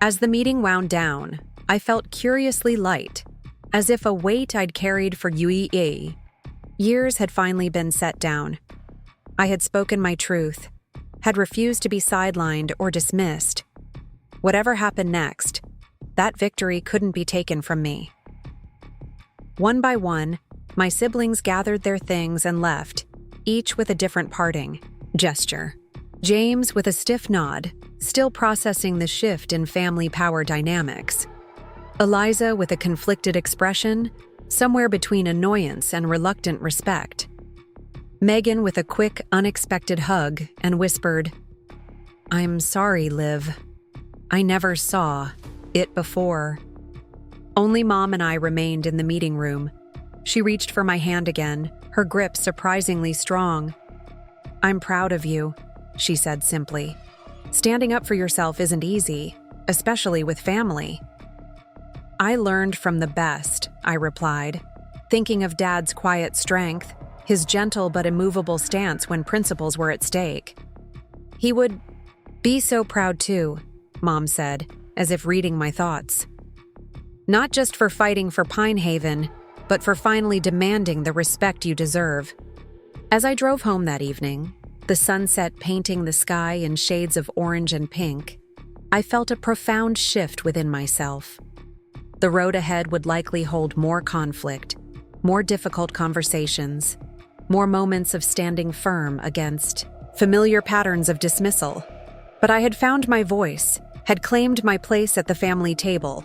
As the meeting wound down, I felt curiously light, as if a weight I'd carried for years had finally been set down. I had spoken my truth, had refused to be sidelined or dismissed. Whatever happened next, that victory couldn't be taken from me. One by one, my siblings gathered their things and left, each with a different parting gesture. James with a stiff nod, still processing the shift in family power dynamics. Eliza with a conflicted expression, somewhere between annoyance and reluctant respect. Megan with a quick, unexpected hug and whispered, "I'm sorry, Liv. I never saw it before." Only Mom and I remained in the meeting room. She reached for my hand again, her grip surprisingly strong. "I'm proud of you," she said simply. "Standing up for yourself isn't easy, especially with family." "I learned from the best," I replied, thinking of Dad's quiet strength, his gentle but immovable stance when principles were at stake. "He would be so proud too," Mom said, as if reading my thoughts. "Not just for fighting for Pine Haven, but for finally demanding the respect you deserve." As I drove home that evening, the sunset painting the sky in shades of orange and pink, I felt a profound shift within myself. The road ahead would likely hold more conflict, more difficult conversations, more moments of standing firm against familiar patterns of dismissal. But I had found my voice, had claimed my place at the family table.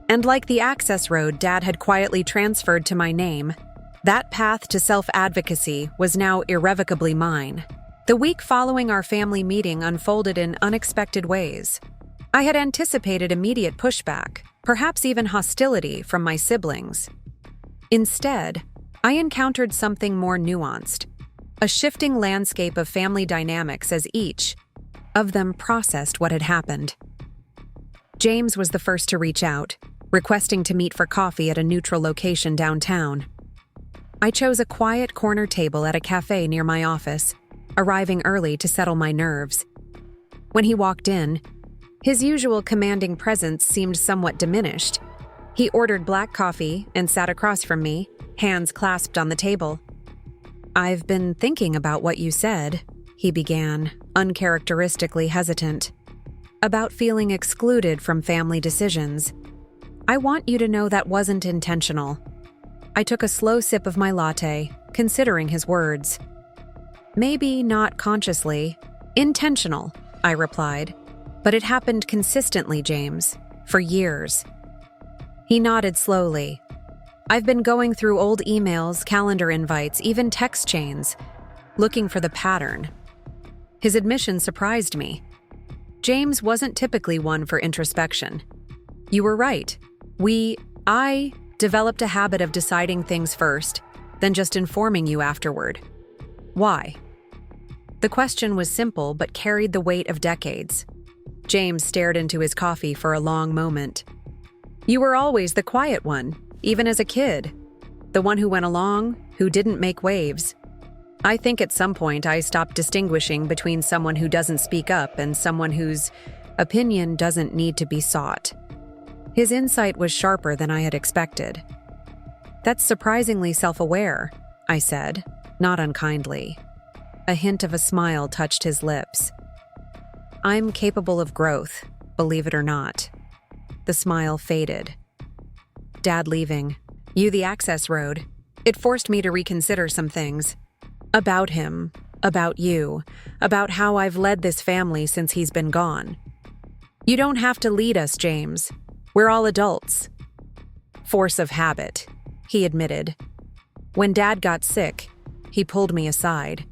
And like the access road Dad had quietly transferred to my name, that path to self-advocacy was now irrevocably mine. The week following our family meeting unfolded in unexpected ways. I had anticipated immediate pushback, perhaps even hostility from my siblings. Instead, I encountered something more nuanced, a shifting landscape of family dynamics as each of them processed what had happened. James was the first to reach out, requesting to meet for coffee at a neutral location downtown. I chose a quiet corner table at a cafe near my office, arriving early to settle my nerves. When he walked in, his usual commanding presence seemed somewhat diminished. He ordered black coffee and sat across from me, hands clasped on the table. "I've been thinking about what you said," he began, uncharacteristically hesitant, "about feeling excluded from family decisions. I want you to know that wasn't intentional." I took a slow sip of my latte, considering his words. "Maybe not consciously. Intentional," I replied. "But it happened consistently, James, for years." He nodded slowly. "I've been going through old emails, calendar invites, even text chains, looking for the pattern." His admission surprised me. James wasn't typically one for introspection. "You were right. I developed a habit of deciding things first, then just informing you afterward." "Why?" The question was simple but carried the weight of decades. James stared into his coffee for a long moment. "You were always the quiet one, even as a kid. The one who went along, who didn't make waves. I think at some point I stopped distinguishing between someone who doesn't speak up and someone whose opinion doesn't need to be sought." His insight was sharper than I had expected. "That's surprisingly self-aware," I said, not unkindly. A hint of a smile touched his lips. "I'm capable of growth, believe it or not." The smile faded. "Dad leaving. You the access road. It forced me to reconsider some things." About him, about you, about how I've led this family since he's been gone. You don't have to lead us, James. We're all adults. Force of habit, he admitted. When Dad got sick, he pulled me aside.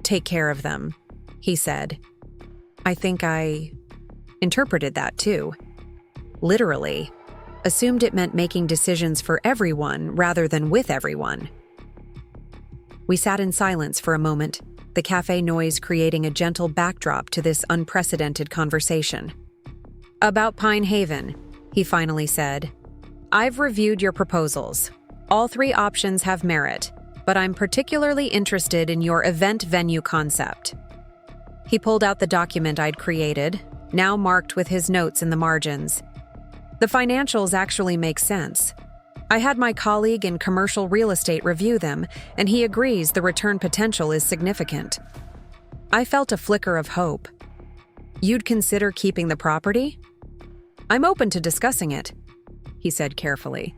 Take care of them, he said. I think I interpreted that too. Literally. Assumed it meant making decisions for everyone rather than with everyone. We sat in silence for a moment, the cafe noise creating a gentle backdrop to this unprecedented conversation. About Pine Haven, he finally said. I've reviewed your proposals. All 3 options have merit, but I'm particularly interested in your event venue concept. He pulled out the document I'd created, now marked with his notes in the margins. The financials actually make sense. I had my colleague in commercial real estate review them, and he agrees the return potential is significant. I felt a flicker of hope. You'd consider keeping the property? I'm open to discussing it, he said carefully.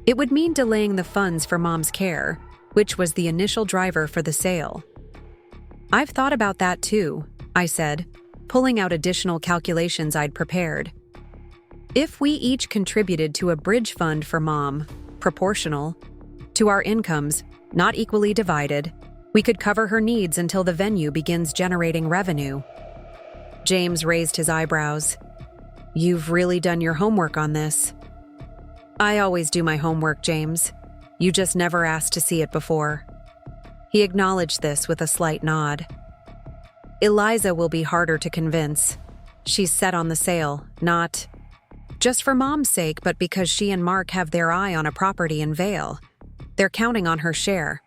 It would mean delaying the funds for Mom's care, which was the initial driver for the sale. I've thought about that too, I said, pulling out additional calculations I'd prepared. If we each contributed to a bridge fund for Mom, proportional to our incomes, not equally divided, we could cover her needs until the venue begins generating revenue. James raised his eyebrows. You've really done your homework on this. I always do my homework, James. You just never asked to see it before. He acknowledged this with a slight nod. Eliza will be harder to convince. She's set on the sale, not just for Mom's sake, but because she and Mark have their eye on a property in Vale. They're counting on her share.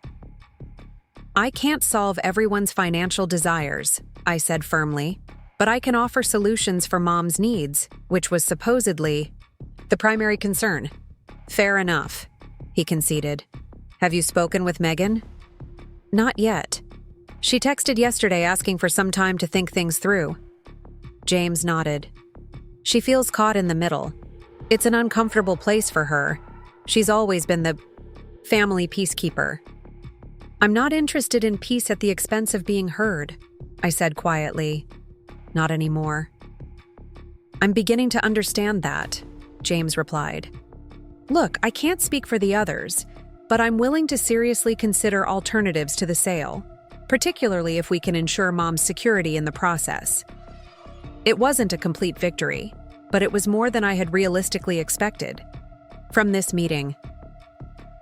I can't solve everyone's financial desires, I said firmly, but I can offer solutions for Mom's needs, which was supposedly the primary concern. Fair enough, he conceded. Have you spoken with Megan? Not yet. She texted yesterday asking for some time to think things through. James nodded. She feels caught in the middle. It's an uncomfortable place for her. She's always been the family peacekeeper. I'm not interested in peace at the expense of being heard, I said quietly. Not anymore. I'm beginning to understand that, James replied. Look, I can't speak for the others, but I'm willing to seriously consider alternatives to the sale, particularly if we can ensure Mom's security in the process. It wasn't a complete victory, but it was more than I had realistically expected from this meeting.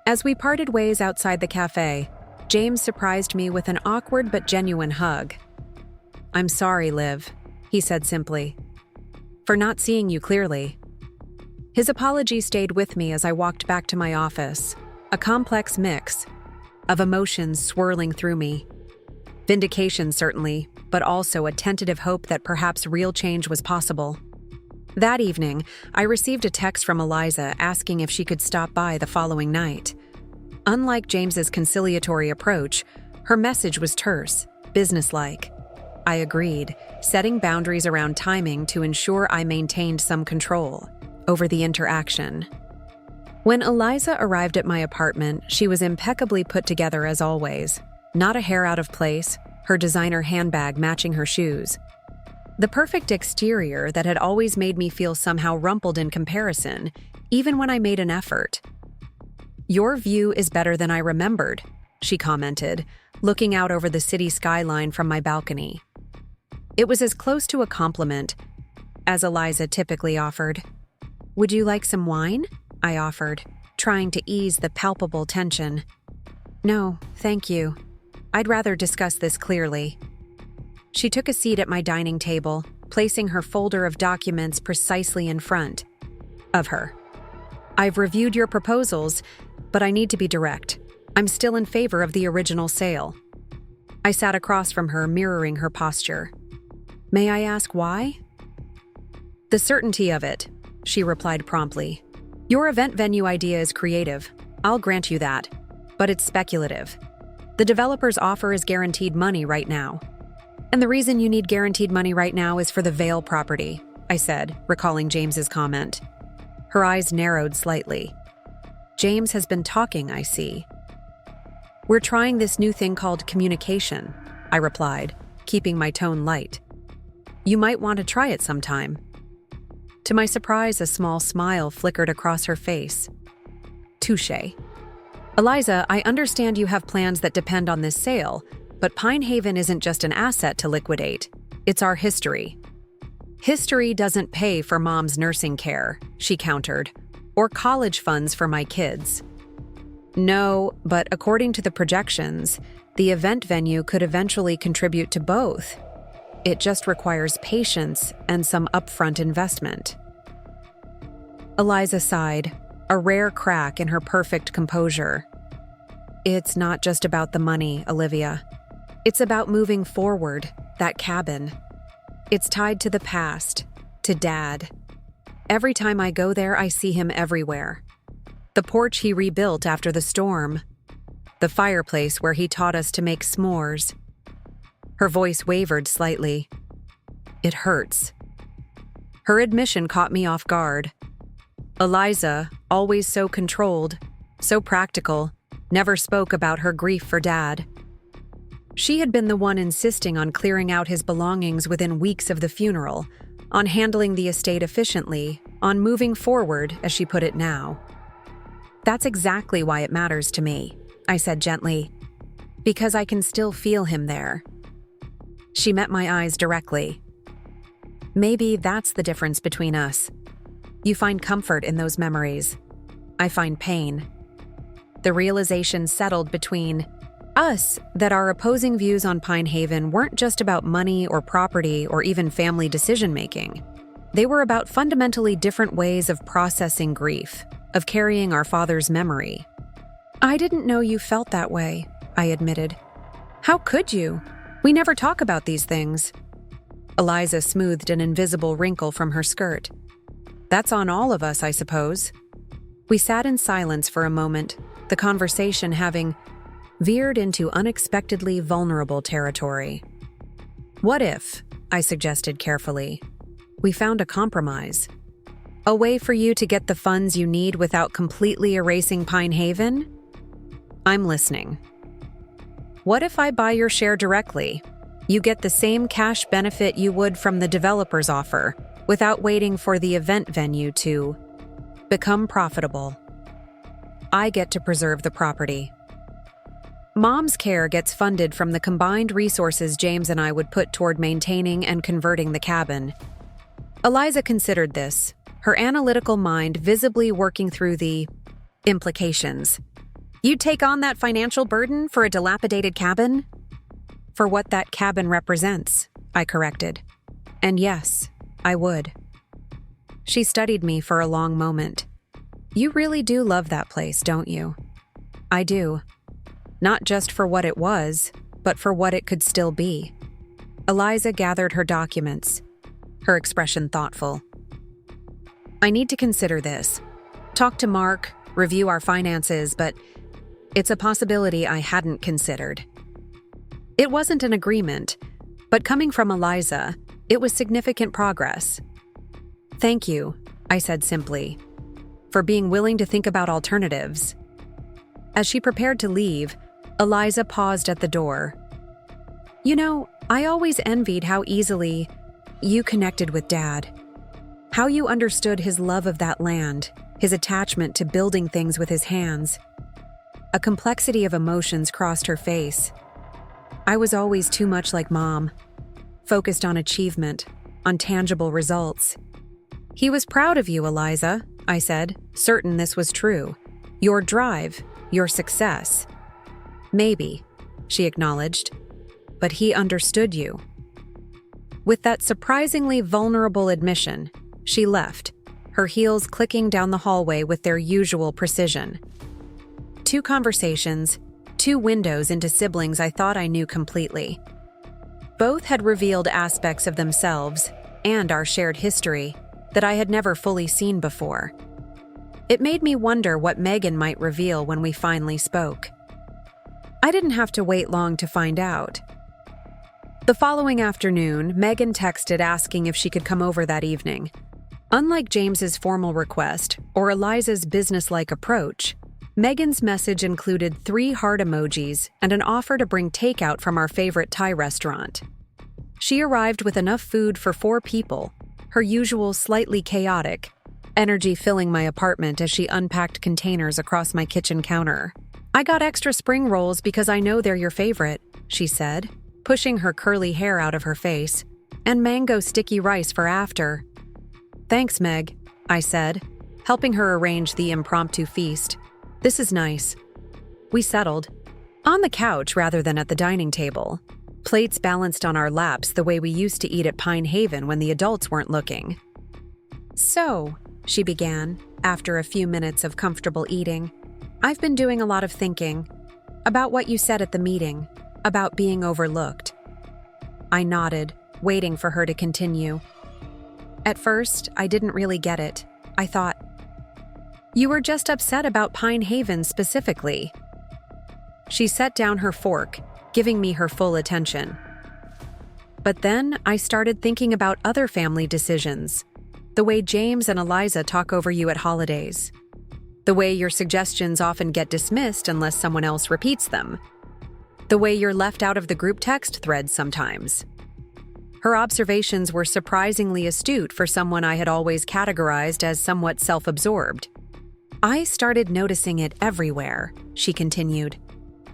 As we parted ways outside the cafe, James surprised me with an awkward but genuine hug. I'm sorry, Liv, he said simply, for not seeing you clearly. His apology stayed with me as I walked back to my office, a complex mix of emotions swirling through me. Vindication, certainly, but also a tentative hope that perhaps real change was possible. That evening, I received a text from Eliza asking if she could stop by the following night. Unlike James's conciliatory approach, her message was terse, businesslike. I agreed, setting boundaries around timing to ensure I maintained some control over the interaction. When Eliza arrived at my apartment, she was impeccably put together as always. Not a hair out of place, her designer handbag matching her shoes. The perfect exterior that had always made me feel somehow rumpled in comparison, even when I made an effort. Your view is better than I remembered, she commented, looking out over the city skyline from my balcony. It was as close to a compliment as Eliza typically offered. Would you like some wine? I offered, trying to ease the palpable tension. No, thank you. I'd rather discuss this clearly. She took a seat at my dining table, placing her folder of documents precisely in front of her. I've reviewed your proposals, but I need to be direct. I'm still in favor of the original sale. I sat across from her, mirroring her posture. May I ask why? The certainty of it, she replied promptly. Your event venue idea is creative. I'll grant you that, but it's speculative. The developer's offer is guaranteed money right now. And the reason you need guaranteed money right now is for the Vale property, I said, recalling James's comment. Her eyes narrowed slightly. James has been talking, I see. We're trying this new thing called communication, I replied, keeping my tone light. You might want to try it sometime. To my surprise, a small smile flickered across her face. Touché. Eliza, I understand you have plans that depend on this sale, but Pine Haven isn't just an asset to liquidate. It's our history. History doesn't pay for Mom's nursing care, she countered, or college funds for my kids. No, but according to the projections, the event venue could eventually contribute to both. It just requires patience and some upfront investment. Eliza sighed, a rare crack in her perfect composure. It's not just about the money, Olivia. It's about moving forward, that cabin. It's tied to the past, to Dad. Every time I go there, I see him everywhere. The porch he rebuilt after the storm. The fireplace where he taught us to make s'mores. Her voice wavered slightly. It hurts. Her admission caught me off guard. Eliza, always so controlled, so practical, never spoke about her grief for Dad. She had been the one insisting on clearing out his belongings within weeks of the funeral, on handling the estate efficiently, on moving forward, as she put it now. That's exactly why it matters to me, I said gently, because I can still feel him there. She met my eyes directly. Maybe that's the difference between us. You find comfort in those memories. I find pain. The realization settled between us that our opposing views on Pine Haven weren't just about money or property or even family decision-making. They were about fundamentally different ways of processing grief, of carrying our father's memory. I didn't know you felt that way, I admitted. How could you? We never talk about these things. Eliza smoothed an invisible wrinkle from her skirt. That's on all of us, I suppose. We sat in silence for a moment, the conversation having veered into unexpectedly vulnerable territory. What if, I suggested carefully, we found a compromise? A way for you to get the funds you need without completely erasing Pine Haven? I'm listening. What if I buy your share directly? You get the same cash benefit you would from the developer's offer, without waiting for the event venue to become profitable. I get to preserve the property. Mom's care gets funded from the combined resources James and I would put toward maintaining and converting the cabin. Eliza considered this, her analytical mind visibly working through the implications. You'd take on that financial burden for a dilapidated cabin? For what that cabin represents, I corrected. And yes, I would. She studied me for a long moment. You really do love that place, don't you? I do. Not just for what it was, but for what it could still be. Eliza gathered her documents, her expression thoughtful. I need to consider this. Talk to Mark, review our finances, but it's a possibility I hadn't considered. It wasn't an agreement, but coming from Eliza, it was significant progress. Thank you, I said simply, for being willing to think about alternatives. As she prepared to leave, Eliza paused at the door. You know, I always envied how easily you connected with Dad. How you understood his love of that land, his attachment to building things with his hands. A complexity of emotions crossed her face. I was always too much like Mom, focused on achievement, on tangible results. He was proud of you, Eliza, I said, certain this was true. Your drive, your success. Maybe, she acknowledged, but he understood you. With that surprisingly vulnerable admission, she left, her heels clicking down the hallway with their usual precision. 2 conversations, 2 windows into siblings I thought I knew completely. Both had revealed aspects of themselves and our shared history that I had never fully seen before. It made me wonder what Megan might reveal when we finally spoke. I didn't have to wait long to find out. The following afternoon, Megan texted asking if she could come over that evening. Unlike James's formal request or Eliza's businesslike approach, Megan's message included 3 heart emojis and an offer to bring takeout from our favorite Thai restaurant. She arrived with enough food for 4 people, her usual slightly chaotic energy filling my apartment as she unpacked containers across my kitchen counter. "I got extra spring rolls because I know they're your favorite," she said, pushing her curly hair out of her face, "and mango sticky rice for after." "Thanks, Meg," I said, helping her arrange the impromptu feast. "This is nice." We settled on the couch rather than at the dining table, plates balanced on our laps the way we used to eat at Pine Haven when the adults weren't looking. "So," she began, after a few minutes of comfortable eating, "I've been doing a lot of thinking about what you said at the meeting, about being overlooked." I nodded, waiting for her to continue. "At first, I didn't really get it. I thought, you were just upset about Pine Haven specifically." She set down her fork, giving me her full attention. "But then I started thinking about other family decisions. The way James and Eliza talk over you at holidays. The way your suggestions often get dismissed unless someone else repeats them. The way you're left out of the group text threads sometimes." Her observations were surprisingly astute for someone I had always categorized as somewhat self-absorbed. "I started noticing it everywhere," she continued.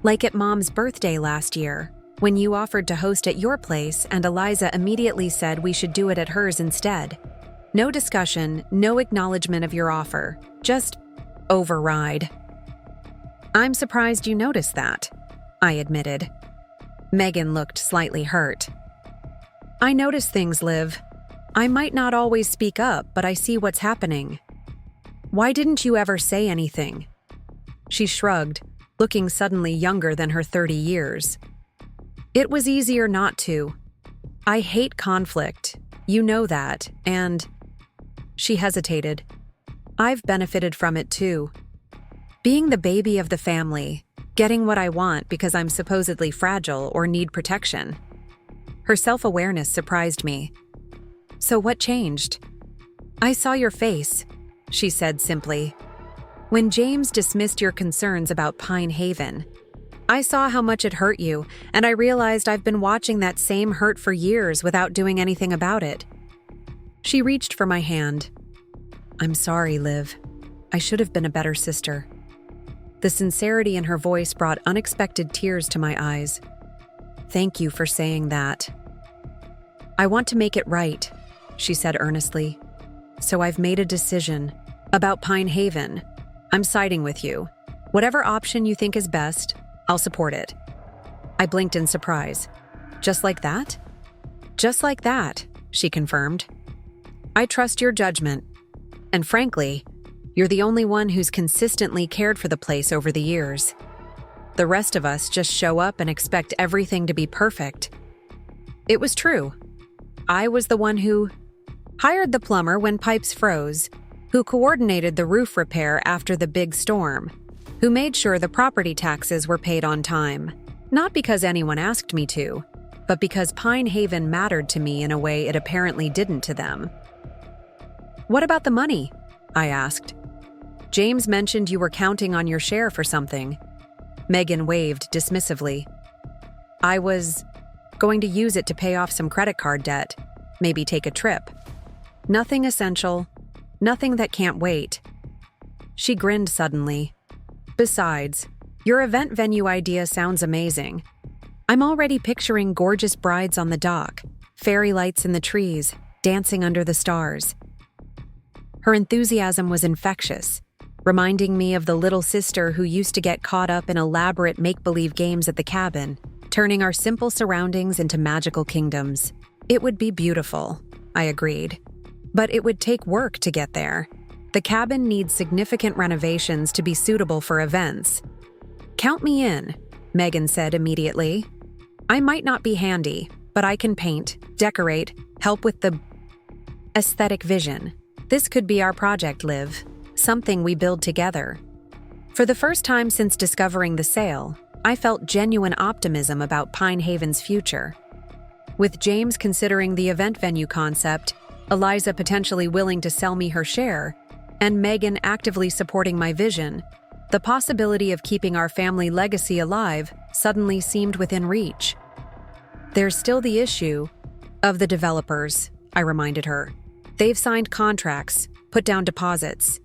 "Like at Mom's birthday last year, when you offered to host at your place and Eliza immediately said we should do it at hers instead. No discussion, no acknowledgement of your offer, just override." "I'm surprised you noticed that," I admitted. Megan looked slightly hurt. "I notice things, Liv. I might not always speak up, but I see what's happening. Why didn't you ever say anything?" She shrugged, looking suddenly younger than her 30 years. "It was easier not to. I hate conflict. You know that, and..." She hesitated. "I've benefited from it too. Being the baby of the family, getting what I want because I'm supposedly fragile or need protection." Her self-awareness surprised me. "So what changed?" "I saw your face," she said simply. "When James dismissed your concerns about Pine Haven, I saw how much it hurt you, and I realized I've been watching that same hurt for years without doing anything about it." She reached for my hand. "I'm sorry, Liv. I should have been a better sister." The sincerity in her voice brought unexpected tears to my eyes. "Thank you for saying that." "I want to make it right," she said earnestly. "So I've made a decision. About Pine Haven, I'm siding with you. Whatever option you think is best, I'll support it." I blinked in surprise. "Just like that?" "Just like that," she confirmed. "I trust your judgment. And frankly, you're the only one who's consistently cared for the place over the years. The rest of us just show up and expect everything to be perfect." It was true. I was the one who hired the plumber when pipes froze, who coordinated the roof repair after the big storm, who made sure the property taxes were paid on time. Not because anyone asked me to, but because Pine Haven mattered to me in a way it apparently didn't to them. "What about the money?" I asked. "James mentioned you were counting on your share for something." Megan waved dismissively. "I was going to use it to pay off some credit card debt, maybe take a trip. Nothing essential, nothing that can't wait." She grinned suddenly. "Besides, your event venue idea sounds amazing. I'm already picturing gorgeous brides on the dock, fairy lights in the trees, dancing under the stars." Her enthusiasm was infectious, reminding me of the little sister who used to get caught up in elaborate make-believe games at the cabin, turning our simple surroundings into magical kingdoms. "It would be beautiful," I agreed. "But it would take work to get there. The cabin needs significant renovations to be suitable for events." "Count me in," Megan said immediately. "I might not be handy, but I can paint, decorate, help with the aesthetic vision. This could be our project, Liv, something we build together." For the first time since discovering the sale, I felt genuine optimism about Pine Haven's future. With James considering the event venue concept, Eliza potentially willing to sell me her share, and Megan actively supporting my vision, The possibility of keeping our family legacy alive suddenly seemed within reach. There's still the issue of the developers, I reminded her. They've signed contracts, put down deposits.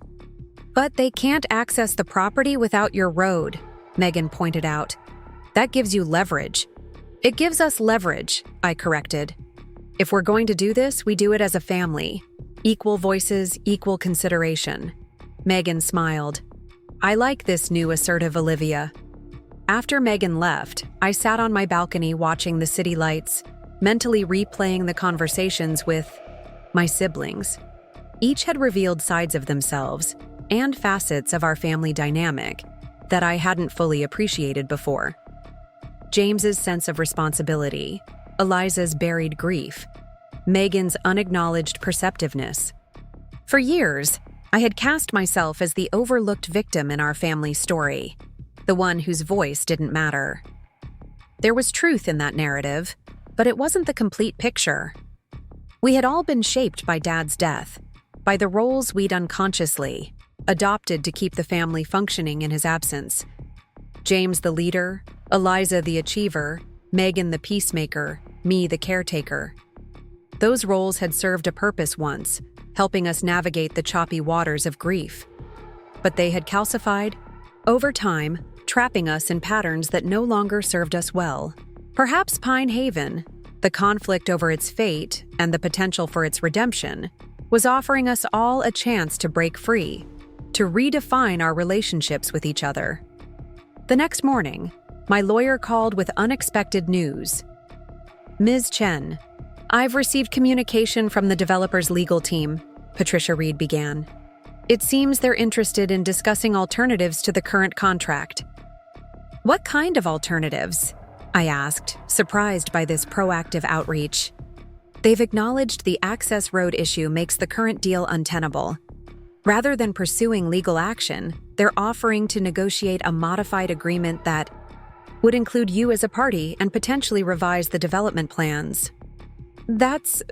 But they can't access the property without your road, Megan pointed out. That gives you leverage. It gives us leverage, I corrected. If we're going to do this, we do it as a family. Equal voices, equal consideration. Megan smiled. I like this new assertive Olivia. After Megan left, I sat on my balcony watching the city lights, mentally replaying the conversations with my siblings. Each had revealed sides of themselves and facets of our family dynamic that I hadn't fully appreciated before. James's sense of responsibility, Eliza's buried grief, Megan's unacknowledged perceptiveness. For years, I had cast myself as the overlooked victim in our family story, the one whose voice didn't matter. There was truth in that narrative, but it wasn't the complete picture. We had all been shaped by Dad's death, by the roles we'd unconsciously adopted to keep the family functioning in his absence. James the leader, Eliza the achiever, Megan the peacemaker, me the caretaker. Those roles had served a purpose once, helping us navigate the choppy waters of grief. But they had calcified, over time, trapping us in patterns that no longer served us well. Perhaps Pine Haven, the conflict over its fate and the potential for its redemption, was offering us all a chance to break free, to redefine our relationships with each other. The next morning, my lawyer called with unexpected news. Ms. Chen, I've received communication from the developer's legal team, Patricia Reed began. It seems they're interested in discussing alternatives to the current contract. What kind of alternatives? I asked, surprised by this proactive outreach. They've acknowledged the access road issue makes the current deal untenable. Rather than pursuing legal action, they're offering to negotiate a modified agreement that would include you as a party and potentially revise the development plans. That's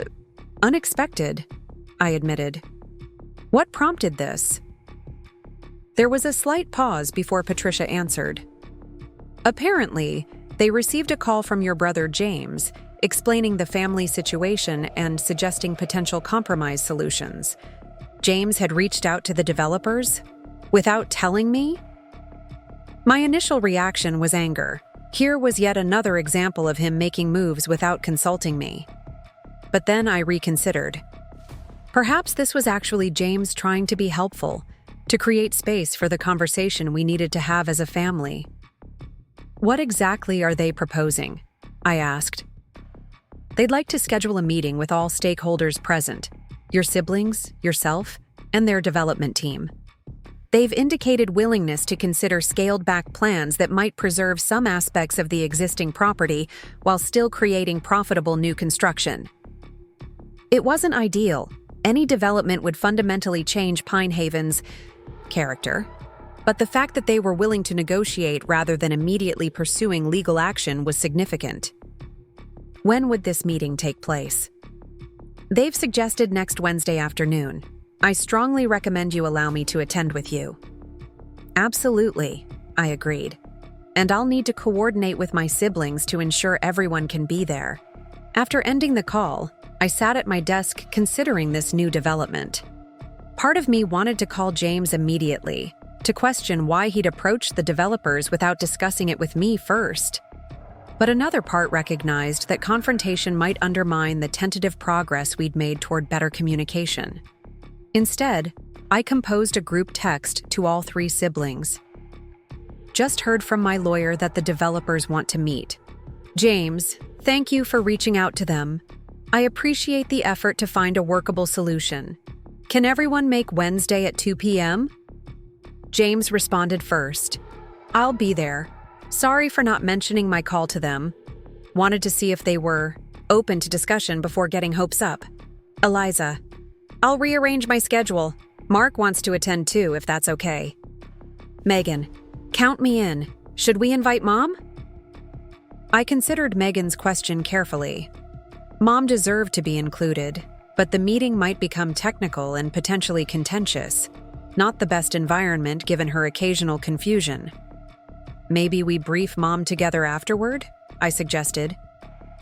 unexpected, I admitted. What prompted this? There was a slight pause before Patricia answered. Apparently, they received a call from your brother James, explaining the family situation and suggesting potential compromise solutions. James had reached out to the developers without telling me? My initial reaction was anger. Here was yet another example of him making moves without consulting me. But then I reconsidered. Perhaps this was actually James trying to be helpful, to create space for the conversation we needed to have as a family. What exactly are they proposing? I asked. They'd like to schedule a meeting with all stakeholders present, your siblings, yourself, and their development team. They've indicated willingness to consider scaled-back plans that might preserve some aspects of the existing property while still creating profitable new construction. It wasn't ideal. Any development would fundamentally change Pine Haven's character, but the fact that they were willing to negotiate rather than immediately pursuing legal action was significant. When would this meeting take place? They've suggested next Wednesday afternoon. I strongly recommend you allow me to attend with you. Absolutely, I agreed. And I'll need to coordinate with my siblings to ensure everyone can be there. After ending the call, I sat at my desk considering this new development. Part of me wanted to call James immediately, to question why he'd approached the developers without discussing it with me first. But another part recognized that confrontation might undermine the tentative progress we'd made toward better communication. Instead, I composed a group text to all three siblings. Just heard from my lawyer that the developers want to meet. James, thank you for reaching out to them. I appreciate the effort to find a workable solution. Can everyone make Wednesday at 2 p.m.? James responded first. I'll be there. Sorry for not mentioning my call to them. Wanted to see if they were open to discussion before getting hopes up. Eliza, I'll rearrange my schedule. Mark wants to attend too, if that's okay. Megan, count me in. Should we invite Mom? I considered Megan's question carefully. Mom deserved to be included, but the meeting might become technical and potentially contentious. Not the best environment given her occasional confusion. Maybe we brief Mom together afterward? I suggested.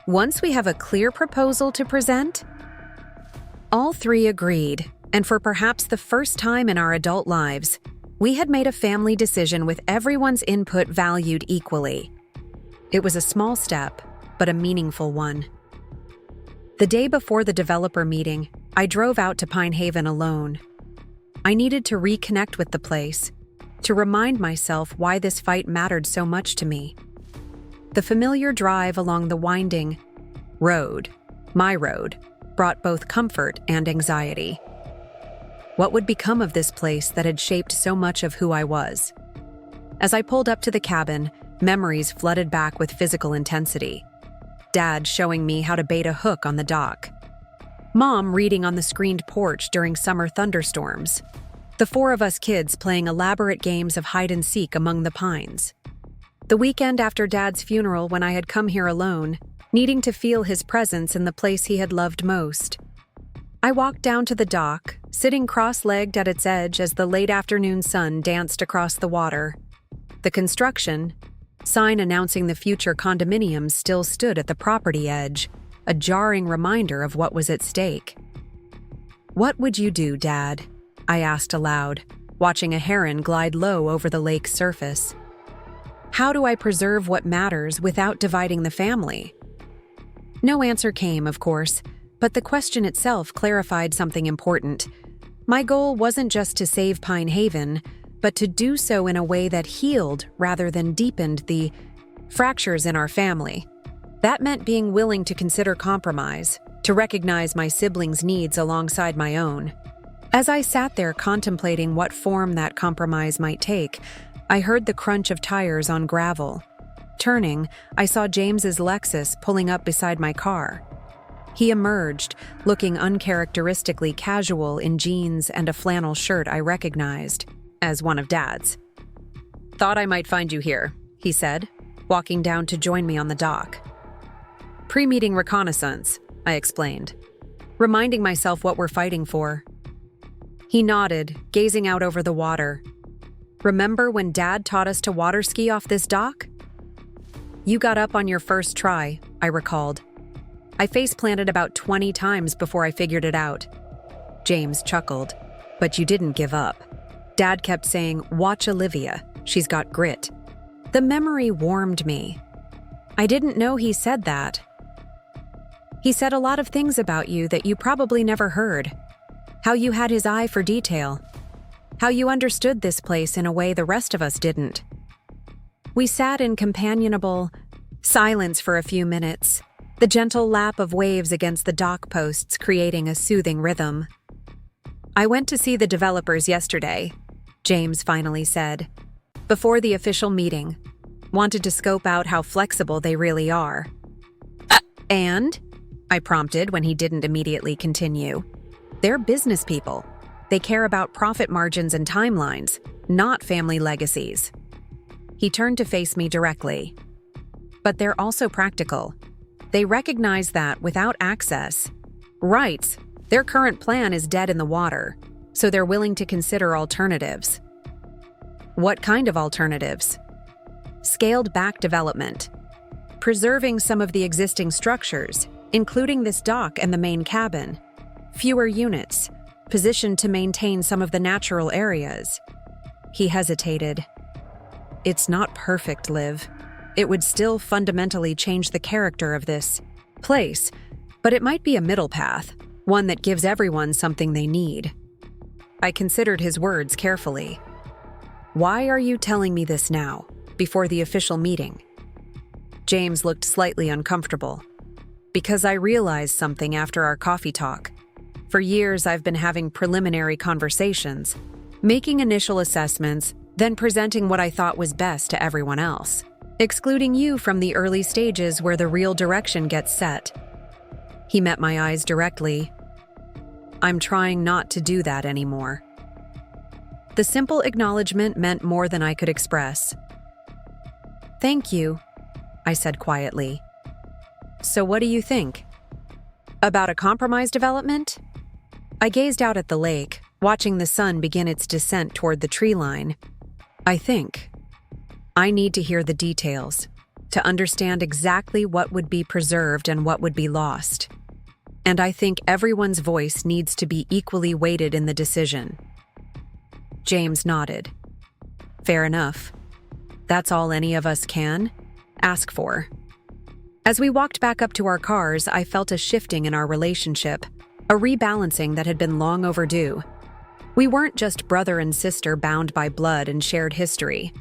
Once we have a clear proposal to present? All three agreed, and for perhaps the first time in our adult lives, we had made a family decision with everyone's input valued equally. It was a small step, but a meaningful one. The day before the developer meeting, I drove out to Pine Haven alone. I needed to reconnect with the place, to remind myself why this fight mattered so much to me. The familiar drive along the winding road, my road, brought both comfort and anxiety. What would become of this place that had shaped so much of who I was? As I pulled up to the cabin, memories flooded back with physical intensity. Dad showing me how to bait a hook on the dock. Mom reading on the screened porch during summer thunderstorms. The four of us kids playing elaborate games of hide and seek among the pines. The weekend after Dad's funeral when I had come here alone, needing to feel his presence in the place he had loved most. I walked down to the dock, sitting cross-legged at its edge as the late afternoon sun danced across the water. The construction sign announcing the future condominiums still stood at the property edge, a jarring reminder of what was at stake. "What would you do, Dad?" I asked aloud, watching a heron glide low over the lake's surface. "How do I preserve what matters without dividing the family?" No answer came, of course, but the question itself clarified something important. My goal wasn't just to save Pine Haven, but to do so in a way that healed rather than deepened the fractures in our family. That meant being willing to consider compromise, to recognize my siblings' needs alongside my own. As I sat there contemplating what form that compromise might take, I heard the crunch of tires on gravel. Turning, I saw James's Lexus pulling up beside my car. He emerged, looking uncharacteristically casual in jeans and a flannel shirt I recognized as one of Dad's. "Thought I might find you here," he said, walking down to join me on the dock. "Pre-meeting reconnaissance," I explained, reminding myself what we're fighting for. He nodded, gazing out over the water. "Remember when Dad taught us to water ski off this dock?" "You got up on your first try," I recalled. "I face-planted about 20 times before I figured it out." James chuckled. "But you didn't give up. Dad kept saying, 'Watch Olivia, she's got grit.'" The memory warmed me. I didn't know he said that. He said a lot of things about you that you probably never heard. How you had his eye for detail. How you understood this place in a way the rest of us didn't. We sat in companionable silence for a few minutes, the gentle lap of waves against the dock posts creating a soothing rhythm. "I went to see the developers yesterday," James finally said, "before the official meeting. Wanted to scope out how flexible they really are." And?" I prompted when he didn't immediately continue. "They're business people. They care about profit margins and timelines, not family legacies." He turned to face me directly. "But they're also practical. They recognize that without access rights, their current plan is dead in the water, so they're willing to consider alternatives." "What kind of alternatives?" "Scaled-back development. Preserving some of the existing structures, including this dock and the main cabin. Fewer units, positioned to maintain some of the natural areas." He hesitated. "It's not perfect, Liv. It would still fundamentally change the character of this place, but it might be a middle path, one that gives everyone something they need." I considered his words carefully. "Why are you telling me this now, before the official meeting?" James looked slightly uncomfortable. "Because I realized something after our coffee talk. For years, I've been having preliminary conversations, making initial assessments, then presenting what I thought was best to everyone else, excluding you from the early stages where the real direction gets set." He met my eyes directly. "I'm trying not to do that anymore." The simple acknowledgement meant more than I could express. "Thank you," I said quietly. "So what do you think? About a compromise development?" I gazed out at the lake, watching the sun begin its descent toward the tree line. I need to hear the details, to understand exactly what would be preserved and what would be lost. And I think everyone's voice needs to be equally weighted in the decision. James nodded. Fair enough. That's all any of us can ask for. As we walked back up to our cars, I felt a shifting in our relationship, a rebalancing that had been long overdue. We weren't just brother and sister bound by blood and shared history.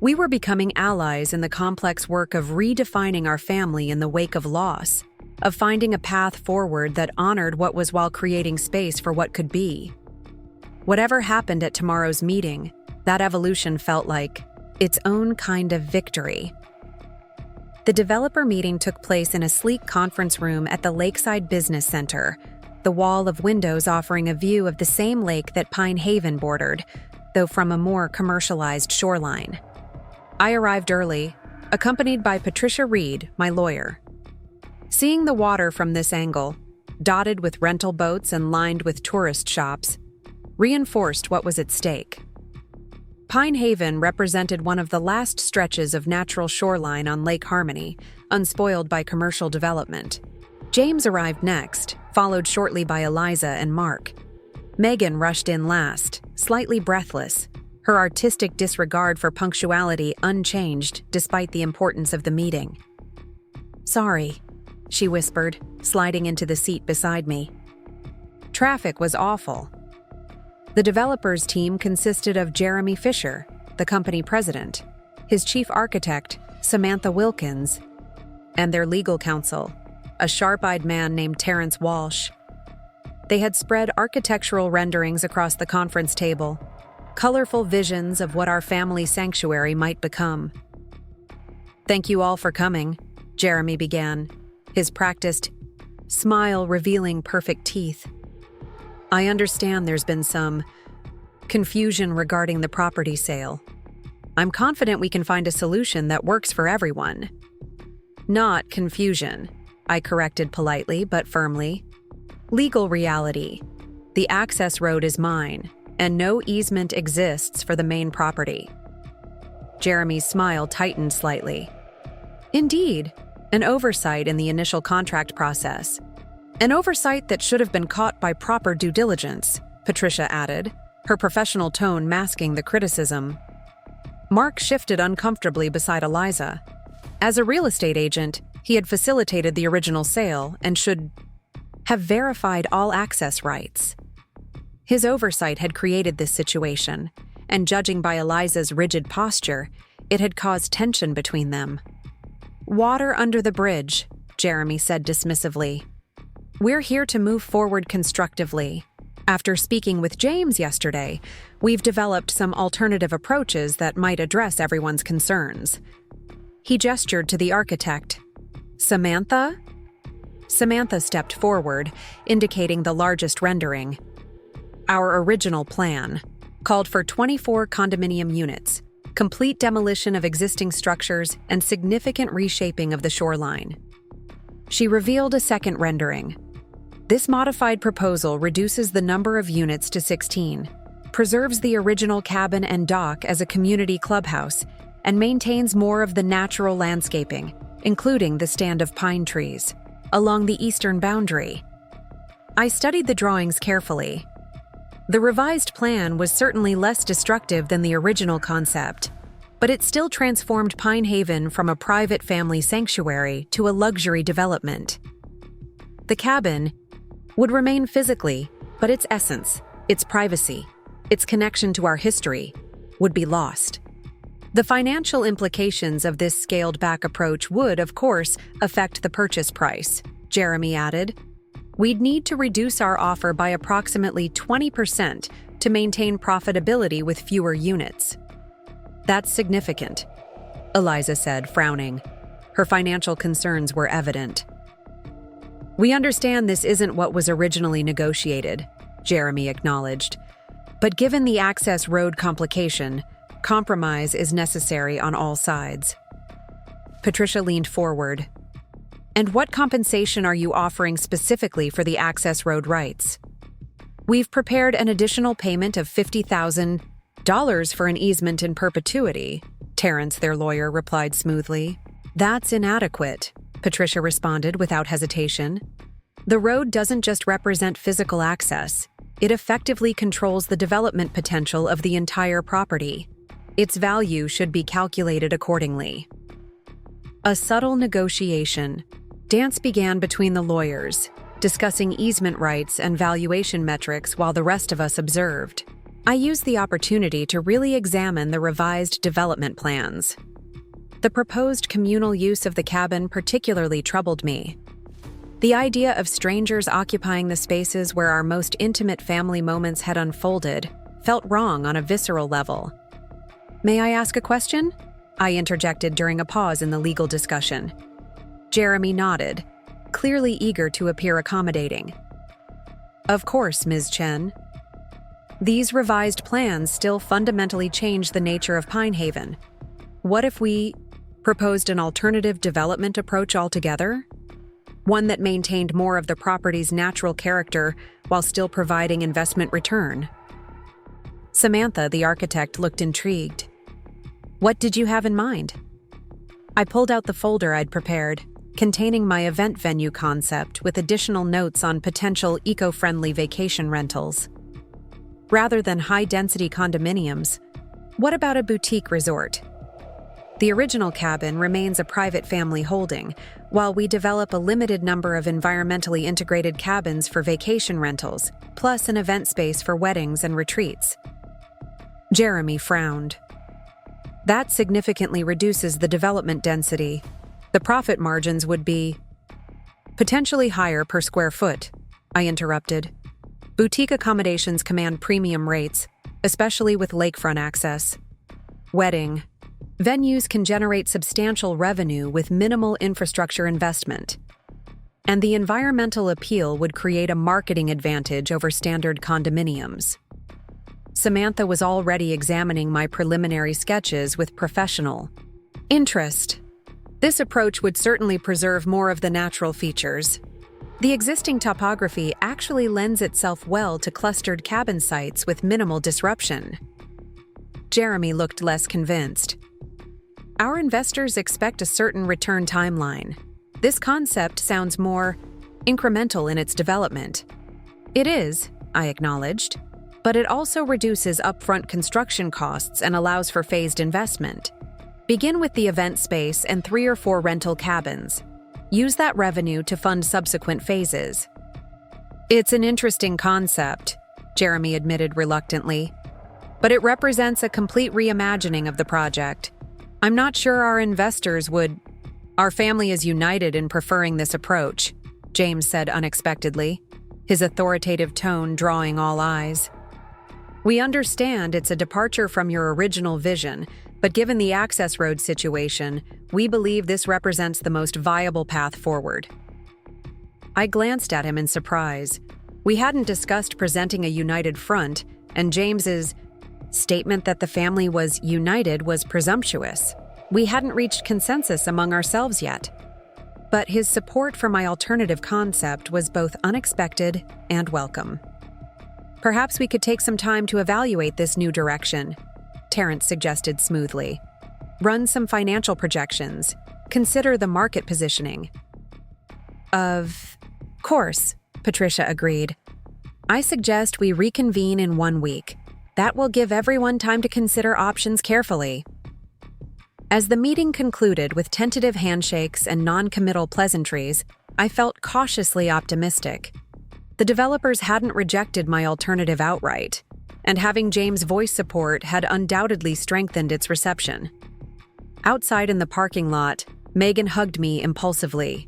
We were becoming allies in the complex work of redefining our family in the wake of loss, of finding a path forward that honored what was while creating space for what could be. Whatever happened at tomorrow's meeting, that evolution felt like its own kind of victory. The developer meeting took place in a sleek conference room at the Lakeside Business Center, the wall of windows offering a view of the same lake that Pine Haven bordered, though from a more commercialized shoreline. I arrived early, accompanied by Patricia Reed, my lawyer. Seeing the water from this angle, dotted with rental boats and lined with tourist shops, reinforced what was at stake. Pine Haven represented one of the last stretches of natural shoreline on Lake Harmony, unspoiled by commercial development. James arrived next, followed shortly by Eliza and Mark. Megan rushed in last, slightly breathless, her artistic disregard for punctuality unchanged despite the importance of the meeting. Sorry, she whispered, sliding into the seat beside me. Traffic was awful. The developers team consisted of Jeremy Fisher, the company president, his chief architect, Samantha Wilkins, and their legal counsel, a sharp-eyed man named Terrence Walsh. They had spread architectural renderings across the conference table, colorful visions of what our family sanctuary might become. Thank you all for coming, Jeremy began, his practiced smile revealing perfect teeth. I understand there's been some confusion regarding the property sale. I'm confident we can find a solution that works for everyone. Not confusion, I corrected politely but firmly. Legal reality. The access road is mine, and no easement exists for the main property. Jeremy's smile tightened slightly. Indeed, an oversight in the initial contract process. An oversight that should have been caught by proper due diligence, Patricia added, her professional tone masking the criticism. Mark shifted uncomfortably beside Eliza. As a real estate agent, he had facilitated the original sale and should have verified all access rights. His oversight had created this situation, and judging by Eliza's rigid posture, it had caused tension between them. Water under the bridge, Jeremy said dismissively. We're here to move forward constructively. After speaking with James yesterday, we've developed some alternative approaches that might address everyone's concerns. He gestured to the architect. Samantha? Samantha stepped forward, indicating the largest rendering. Our original plan called for 24 condominium units, complete demolition of existing structures, and significant reshaping of the shoreline. She revealed a second rendering. This modified proposal reduces the number of units to 16, preserves the original cabin and dock as a community clubhouse, and maintains more of the natural landscaping, including the stand of pine trees, along the eastern boundary. I studied the drawings carefully. The revised plan was certainly less destructive than the original concept, but it still transformed Pine Haven from a private family sanctuary to a luxury development. The cabin would remain physically, but its essence, its privacy, its connection to our history, would be lost. The financial implications of this scaled-back approach would, of course, affect the purchase price, Jeremy added. We'd need to reduce our offer by approximately 20% to maintain profitability with fewer units. That's significant, Eliza said, frowning. Her financial concerns were evident. We understand this isn't what was originally negotiated, Jeremy acknowledged. But given the access road complication, compromise is necessary on all sides. Patricia leaned forward. And what compensation are you offering specifically for the access road rights? We've prepared an additional payment of $50,000 for an easement in perpetuity, Terrence, their lawyer, replied smoothly. That's inadequate, Patricia responded without hesitation. The road doesn't just represent physical access. It effectively controls the development potential of the entire property. Its value should be calculated accordingly. A subtle negotiation. Dance began between the lawyers, discussing easement rights and valuation metrics while the rest of us observed. I used the opportunity to really examine the revised development plans. The proposed communal use of the cabin particularly troubled me. The idea of strangers occupying the spaces where our most intimate family moments had unfolded felt wrong on a visceral level. May I ask a question? I interjected during a pause in the legal discussion. Jeremy nodded, clearly eager to appear accommodating. Of course, Ms. Chen. These revised plans still fundamentally change the nature of Pinehaven. What if we proposed an alternative development approach altogether? One that maintained more of the property's natural character while still providing investment return. Samantha, the architect, looked intrigued. What did you have in mind? I pulled out the folder I'd prepared, containing my event venue concept with additional notes on potential eco-friendly vacation rentals. Rather than high-density condominiums, what about a boutique resort? The original cabin remains a private family holding, while we develop a limited number of environmentally integrated cabins for vacation rentals, plus an event space for weddings and retreats. Jeremy frowned. That significantly reduces the development density. The profit margins would be potentially higher per square foot, I interrupted. Boutique accommodations command premium rates, especially with lakefront access. Wedding venues can generate substantial revenue with minimal infrastructure investment. And the environmental appeal would create a marketing advantage over standard condominiums. Samantha was already examining my preliminary sketches with professional interest. This approach would certainly preserve more of the natural features. The existing topography actually lends itself well to clustered cabin sites with minimal disruption. Jeremy looked less convinced. Our investors expect a certain return timeline. This concept sounds more incremental in its development. It is, I acknowledged, but it also reduces upfront construction costs and allows for phased investment. Begin with the event space and 3 or 4 rental cabins. Use that revenue to fund subsequent phases. It's an interesting concept, Jeremy admitted reluctantly, but it represents a complete reimagining of the project. I'm not sure our investors would. Our family is united in preferring this approach, James said unexpectedly, his authoritative tone drawing all eyes. We understand it's a departure from your original vision, but given the access road situation, we believe this represents the most viable path forward. I glanced at him in surprise. We hadn't discussed presenting a united front, and James's statement that the family was united was presumptuous. We hadn't reached consensus among ourselves yet. But his support for my alternative concept was both unexpected and welcome. Perhaps we could take some time to evaluate this new direction, Terrence suggested smoothly. Run some financial projections. Consider the market positioning. Of course, Patricia agreed. I suggest we reconvene in 1 week. That will give everyone time to consider options carefully. As the meeting concluded with tentative handshakes and non-committal pleasantries, I felt cautiously optimistic. The developers hadn't rejected my alternative outright, and having James' voice support had undoubtedly strengthened its reception. Outside in the parking lot, Megan hugged me impulsively.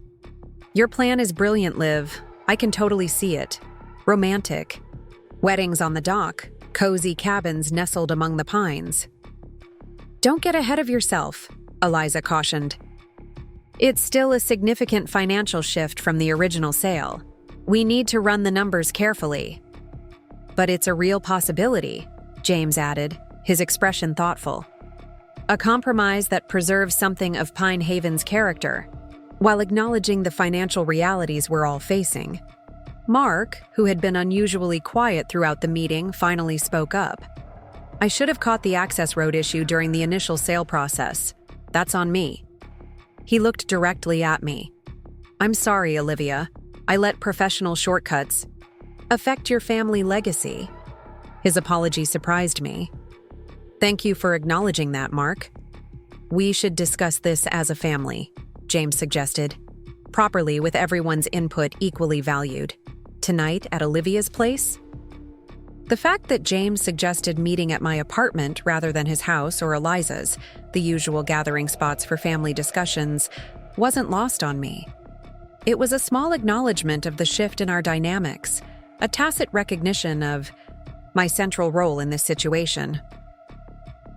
Your plan is brilliant, Liv. I can totally see it. Romantic. Weddings on the dock. Cozy cabins nestled among the pines. Don't get ahead of yourself, Eliza cautioned. It's still a significant financial shift from the original sale. We need to run the numbers carefully. But it's a real possibility, James added, his expression thoughtful. A compromise that preserves something of Pinehaven's character, while acknowledging the financial realities we're all facing. Mark, who had been unusually quiet throughout the meeting, finally spoke up. I should have caught the access road issue during the initial sale process. That's on me. He looked directly at me. I'm sorry, Olivia. I let professional shortcuts affect your family legacy. His apology surprised me. Thank you for acknowledging that, Mark. We should discuss this as a family, James suggested, properly with everyone's input equally valued. Tonight at Olivia's place? The fact that James suggested meeting at my apartment rather than his house or Eliza's, the usual gathering spots for family discussions, wasn't lost on me. It was a small acknowledgement of the shift in our dynamics, a tacit recognition of my central role in this situation.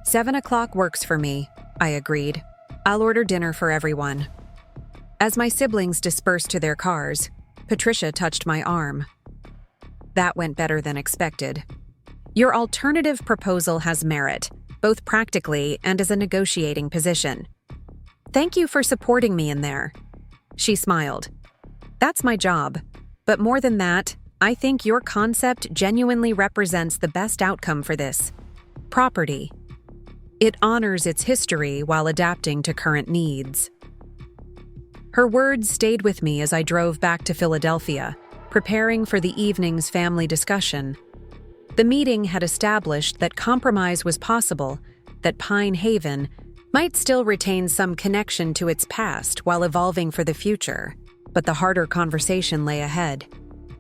7 o'clock works for me, I agreed. I'll order dinner for everyone. As my siblings dispersed to their cars, Patricia touched my arm. That went better than expected. Your alternative proposal has merit, both practically and as a negotiating position. Thank you for supporting me in there. She smiled. That's my job. But more than that, I think your concept genuinely represents the best outcome for this property. It honors its history while adapting to current needs. Her words stayed with me as I drove back to Philadelphia, preparing for the evening's family discussion. The meeting had established that compromise was possible, that Pine Haven might still retain some connection to its past while evolving for the future, but the harder conversation lay ahead,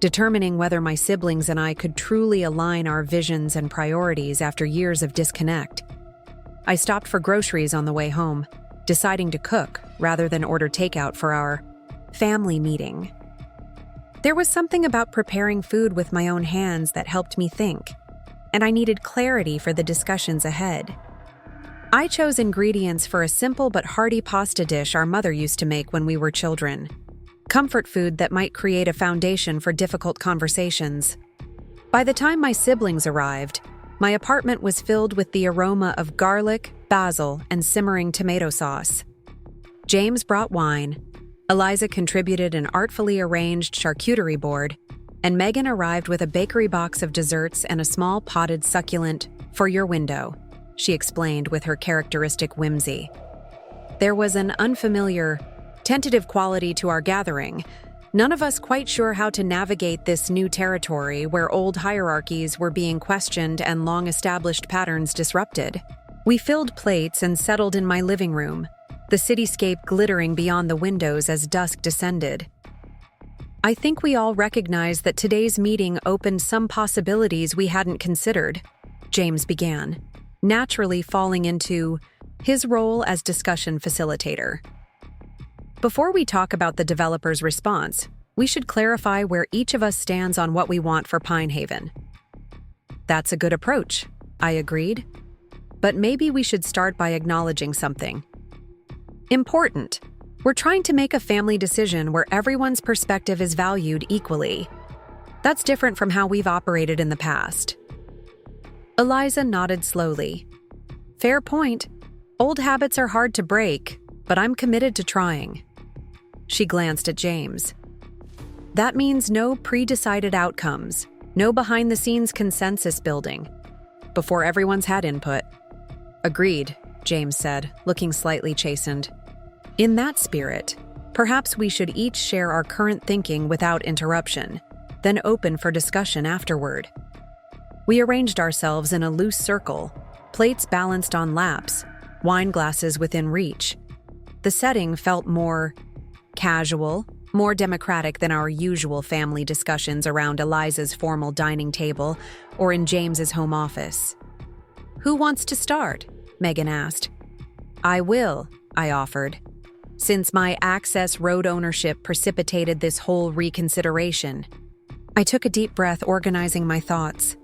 determining whether my siblings and I could truly align our visions and priorities after years of disconnect. I stopped for groceries on the way home, deciding to cook rather than order takeout for our family meeting. There was something about preparing food with my own hands that helped me think, and I needed clarity for the discussions ahead. I chose ingredients for a simple but hearty pasta dish our mother used to make when we were children. Comfort food that might create a foundation for difficult conversations. By the time my siblings arrived, my apartment was filled with the aroma of garlic, basil, and simmering tomato sauce. James brought wine, Eliza contributed an artfully arranged charcuterie board, and Megan arrived with a bakery box of desserts and a small potted succulent for your window, she explained with her characteristic whimsy. There was an unfamiliar, tentative quality to our gathering, none of us quite sure how to navigate this new territory where old hierarchies were being questioned and long-established patterns disrupted. We filled plates and settled in my living room, the cityscape glittering beyond the windows as dusk descended. I think we all recognized that today's meeting opened some possibilities we hadn't considered, James began, naturally falling into his role as discussion facilitator. Before we talk about the developer's response, we should clarify where each of us stands on what we want for Pine Haven. That's a good approach, I agreed. But maybe we should start by acknowledging something important. We're trying to make a family decision where everyone's perspective is valued equally. That's different from how we've operated in the past. Eliza nodded slowly. Fair point. Old habits are hard to break, but I'm committed to trying. She glanced at James. That means no pre-decided outcomes, no behind-the-scenes consensus building, before everyone's had input. Agreed, James said, looking slightly chastened. In that spirit, perhaps we should each share our current thinking without interruption, then open for discussion afterward. We arranged ourselves in a loose circle, plates balanced on laps, wine glasses within reach. The setting felt more casual, more democratic than our usual family discussions around Eliza's formal dining table or in James's home office. Who wants to start? Megan asked. I will, I offered, since my access road ownership precipitated this whole reconsideration. I took a deep breath, organizing my thoughts.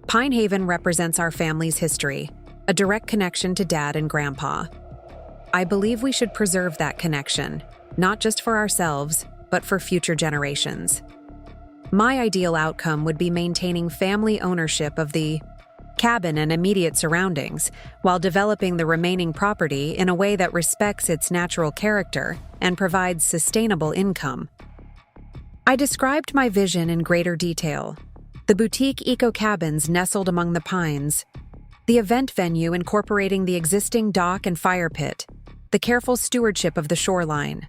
Pine Haven represents our family's history, a direct connection to Dad and Grandpa. I believe we should preserve that connection, not just for ourselves, but for future generations. My ideal outcome would be maintaining family ownership of the cabin and immediate surroundings, while developing the remaining property in a way that respects its natural character and provides sustainable income. I described my vision in greater detail. The boutique eco-cabins nestled among the pines, the event venue incorporating the existing dock and fire pit, the careful stewardship of the shoreline.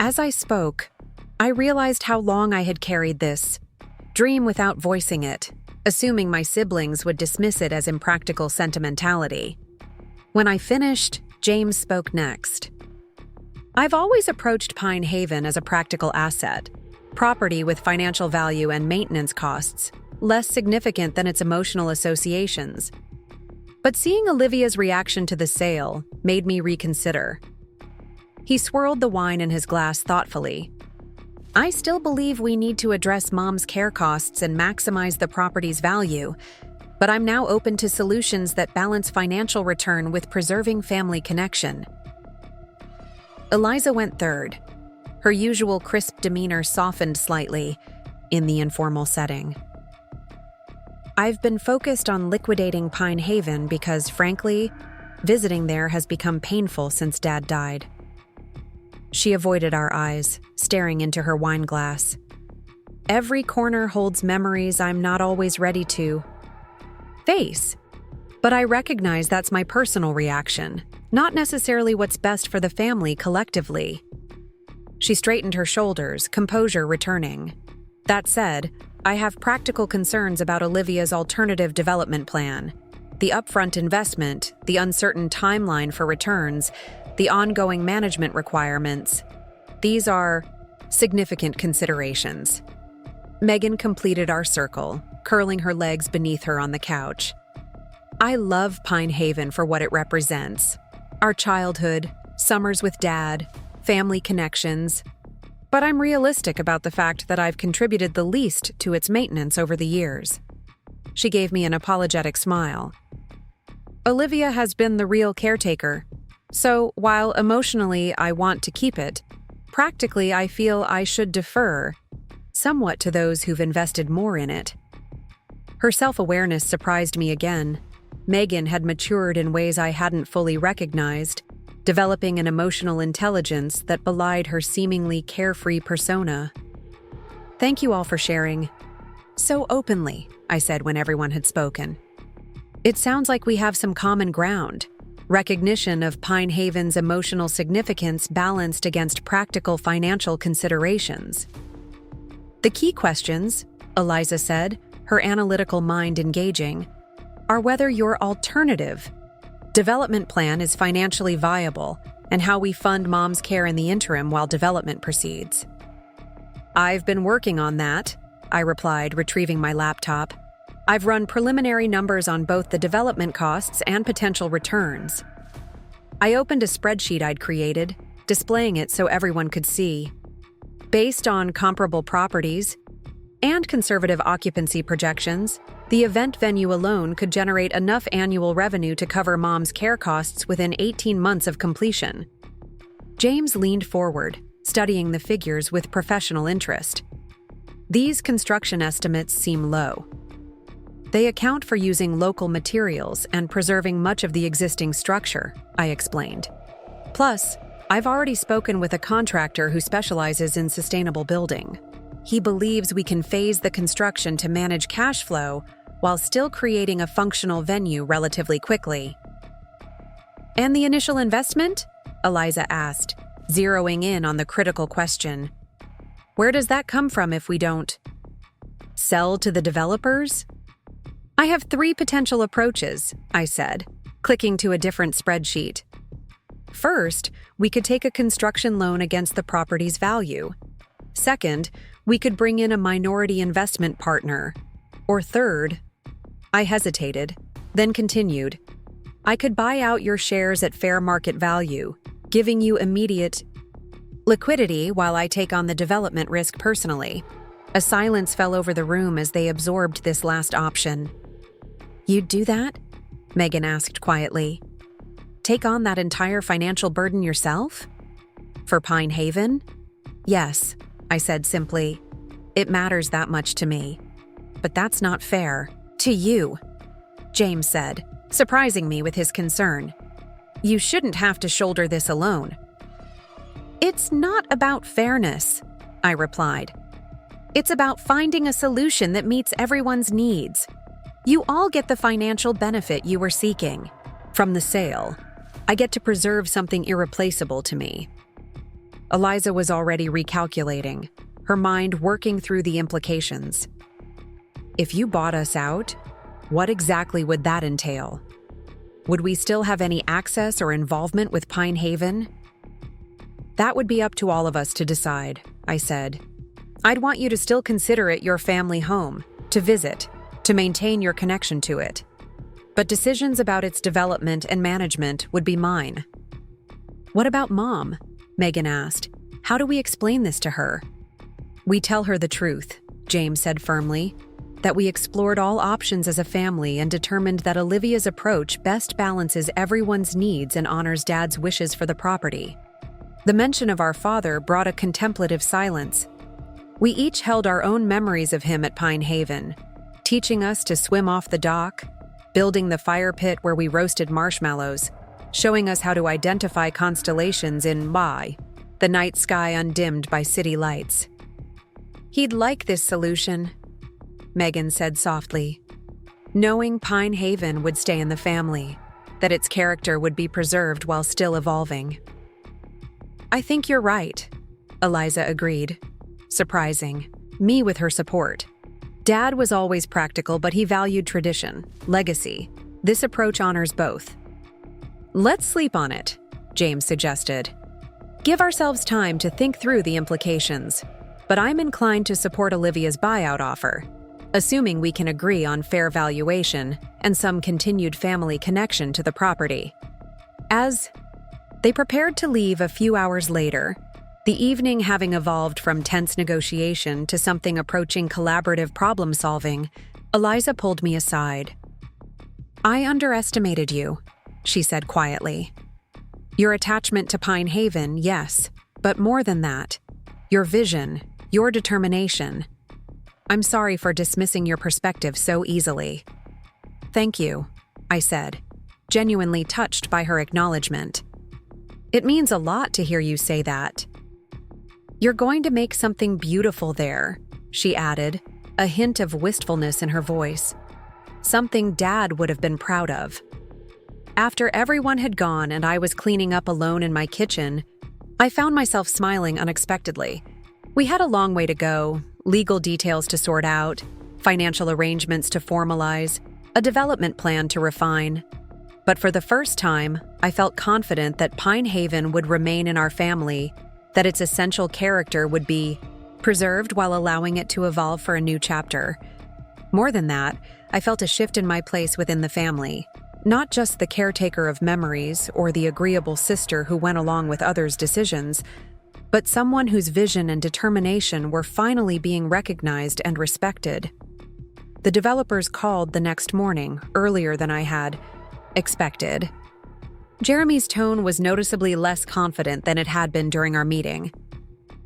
As I spoke, I realized how long I had carried this dream without voicing it, assuming my siblings would dismiss it as impractical sentimentality. When I finished, James spoke next. I've always approached Pine Haven as a practical asset, property with financial value and maintenance costs, less significant than its emotional associations. But seeing Olivia's reaction to the sale made me reconsider. He swirled the wine in his glass thoughtfully. I still believe we need to address Mom's care costs and maximize the property's value, but I'm now open to solutions that balance financial return with preserving family connection. Eliza went third. Her usual crisp demeanor softened slightly in the informal setting. I've been focused on liquidating Pine Haven because, frankly, visiting there has become painful since Dad died. She avoided our eyes, staring into her wine glass. Every corner holds memories I'm not always ready to face. But I recognize that's my personal reaction, not necessarily what's best for the family collectively. She straightened her shoulders, composure returning. That said, I have practical concerns about Olivia's alternative development plan. The upfront investment, the uncertain timeline for returns, the ongoing management requirements. These are significant considerations. Megan completed our circle, curling her legs beneath her on the couch. I love Pine Haven for what it represents. Our childhood, summers with Dad, family connections. But I'm realistic about the fact that I've contributed the least to its maintenance over the years. She gave me an apologetic smile. Olivia has been the real caretaker. So, while emotionally I want to keep it, practically I feel I should defer somewhat to those who've invested more in it. Her self-awareness surprised me again. Megan had matured in ways I hadn't fully recognized, developing an emotional intelligence that belied her seemingly carefree persona. Thank you all for sharing so openly, I said when everyone had spoken. It sounds like we have some common ground. Recognition of Pine Haven's emotional significance balanced against practical financial considerations. The key questions, Eliza said, her analytical mind engaging, are whether your alternative development plan is financially viable and how we fund Mom's care in the interim while development proceeds. I've been working on that, I replied, retrieving my laptop. I've run preliminary numbers on both the development costs and potential returns. I opened a spreadsheet I'd created, displaying it so everyone could see. Based on comparable properties and conservative occupancy projections, the event venue alone could generate enough annual revenue to cover Mom's care costs within 18 months of completion. James leaned forward, studying the figures with professional interest. These construction estimates seem low. They account for using local materials and preserving much of the existing structure, I explained. Plus, I've already spoken with a contractor who specializes in sustainable building. He believes we can phase the construction to manage cash flow while still creating a functional venue relatively quickly. And the initial investment? Eliza asked, zeroing in on the critical question. Where does that come from if we don't sell to the developers? I have 3 potential approaches, I said, clicking to a different spreadsheet. First, we could take a construction loan against the property's value. Second, we could bring in a minority investment partner. Or third, I hesitated, then continued. I could buy out your shares at fair market value, giving you immediate liquidity while I take on the development risk personally. A silence fell over the room as they absorbed this last option. You'd do that? Megan asked quietly. Take on that entire financial burden yourself? For Pine Haven? Yes, I said simply. It matters that much to me. But that's not fair. To you, James said, surprising me with his concern. You shouldn't have to shoulder this alone. It's not about fairness, I replied. It's about finding a solution that meets everyone's needs. You all get the financial benefit you were seeking. From the sale, I get to preserve something irreplaceable to me. Eliza was already recalculating, her mind working through the implications. If you bought us out, what exactly would that entail? Would we still have any access or involvement with Pine Haven? That would be up to all of us to decide, I said. I'd want you to still consider it your family home, to visit, to maintain your connection to it. But decisions about its development and management would be mine. What about Mom? Megan asked. How do we explain this to her? We tell her the truth, James said firmly, that we explored all options as a family and determined that Olivia's approach best balances everyone's needs and honors Dad's wishes for the property. The mention of our father brought a contemplative silence. We each held our own memories of him at Pine Haven, teaching us to swim off the dock, building the fire pit where we roasted marshmallows, showing us how to identify constellations in Mai, the night sky undimmed by city lights. He'd like this solution, Megan said softly, knowing Pine Haven would stay in the family, that its character would be preserved while still evolving. I think you're right, Eliza agreed, surprising me with her support. Dad was always practical, but he valued tradition, legacy. This approach honors both. Let's sleep on it, James suggested. Give ourselves time to think through the implications, but I'm inclined to support Olivia's buyout offer, assuming we can agree on fair valuation and some continued family connection to the property. As they prepared to leave a few hours later, the evening having evolved from tense negotiation to something approaching collaborative problem-solving, Eliza pulled me aside. I underestimated you, she said quietly. Your attachment to Pine Haven, yes, but more than that. Your vision, your determination. I'm sorry for dismissing your perspective so easily. Thank you, I said, genuinely touched by her acknowledgement. It means a lot to hear you say that. You're going to make something beautiful there, she added, a hint of wistfulness in her voice. Something Dad would have been proud of. After everyone had gone and I was cleaning up alone in my kitchen, I found myself smiling unexpectedly. We had a long way to go, legal details to sort out, financial arrangements to formalize, a development plan to refine. But for the first time, I felt confident that Pine Haven would remain in our family, that its essential character would be preserved while allowing it to evolve for a new chapter. More than that, I felt a shift in my place within the family, not just the caretaker of memories or the agreeable sister who went along with others' decisions, but someone whose vision and determination were finally being recognized and respected. The developers called the next morning, earlier than I had expected. Jeremy's tone was noticeably less confident than it had been during our meeting.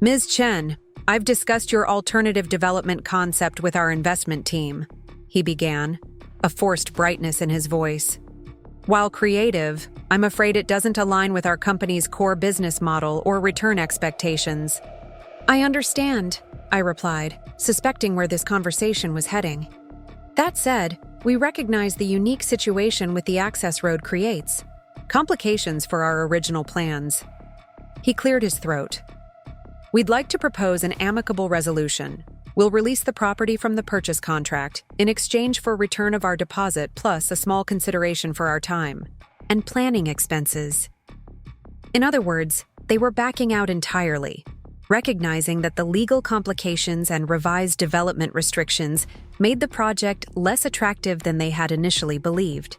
Ms. Chen, I've discussed your alternative development concept with our investment team, he began, a forced brightness in his voice. While creative, I'm afraid it doesn't align with our company's core business model or return expectations. I understand, I replied, suspecting where this conversation was heading. That said, we recognize the unique situation with the access road creates. Complications for our original plans. He cleared his throat. We'd like to propose an amicable resolution. We'll release the property from the purchase contract in exchange for return of our deposit plus a small consideration for our time and planning expenses. In other words, they were backing out entirely, recognizing that the legal complications and revised development restrictions made the project less attractive than they had initially believed.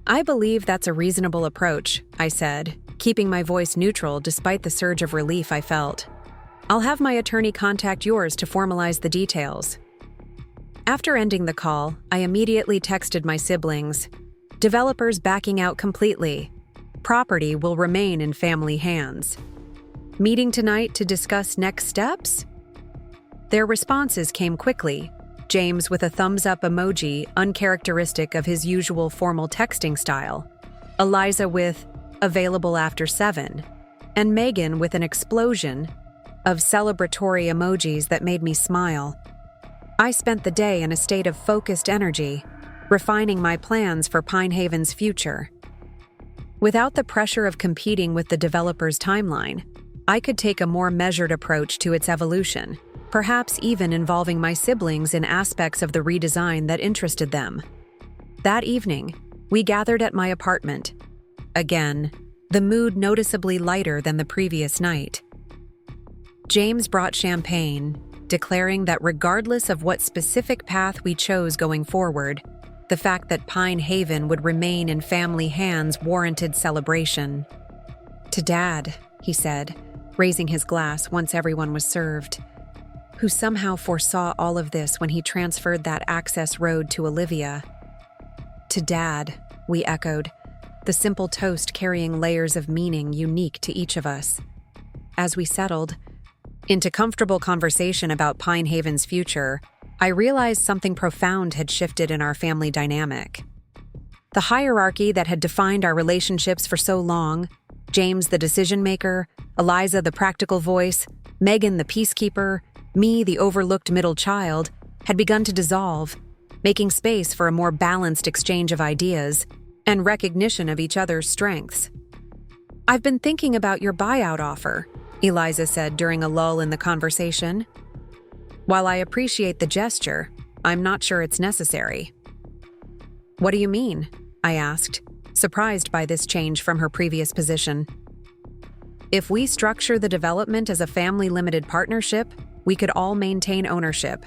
I believe that's a reasonable approach, I said, keeping my voice neutral despite the surge of relief I felt. I'll have my attorney contact yours to formalize the details. After ending the call, I immediately texted my siblings. Developers backing out completely. Property will remain in family hands. Meeting tonight to discuss next steps? Their responses came quickly. James with a thumbs-up emoji uncharacteristic of his usual formal texting style, Eliza with available after 7, and Megan with an explosion of celebratory emojis that made me smile. I spent the day in a state of focused energy, refining my plans for Pine Haven's future. Without the pressure of competing with the developer's timeline, I could take a more measured approach to its evolution, perhaps even involving my siblings in aspects of the redesign that interested them. That evening, we gathered at my apartment. Again, the mood noticeably lighter than the previous night. James brought champagne, declaring that regardless of what specific path we chose going forward, the fact that Pine Haven would remain in family hands warranted celebration. "To Dad," he said, raising his glass once everyone was served, who somehow foresaw all of this when he transferred that access road to Olivia. "To Dad," we echoed, the simple toast carrying layers of meaning unique to each of us. As we settled into comfortable conversation about Pine Haven's future, I realized something profound had shifted in our family dynamic. The hierarchy that had defined our relationships for so long, James the decision-maker, Eliza the practical voice, Megan the peacekeeper, me the overlooked middle child, had begun to dissolve, making space for a more balanced exchange of ideas and recognition of each other's strengths. "I've been thinking about your buyout offer," Eliza said during a lull in the conversation. "While I appreciate the gesture, I'm not sure it's necessary." "What do you mean?" I asked, surprised by this change from her previous position. "If we structure the development as a family-limited partnership, we could all maintain ownership.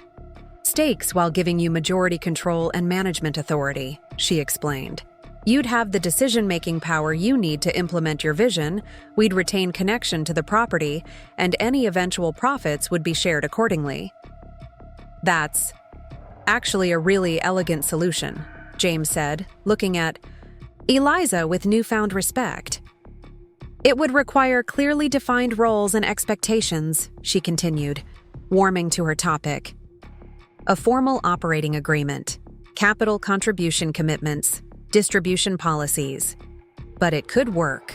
Stakes while giving you majority control and management authority," she explained. "You'd have the decision-making power you need to implement your vision, we'd retain connection to the property, and any eventual profits would be shared accordingly." "That's actually a really elegant solution," James said, looking at Eliza with newfound respect. "It would require clearly defined roles and expectations," she continued, warming to her topic. "A formal operating agreement, capital contribution commitments, distribution policies. But it could work."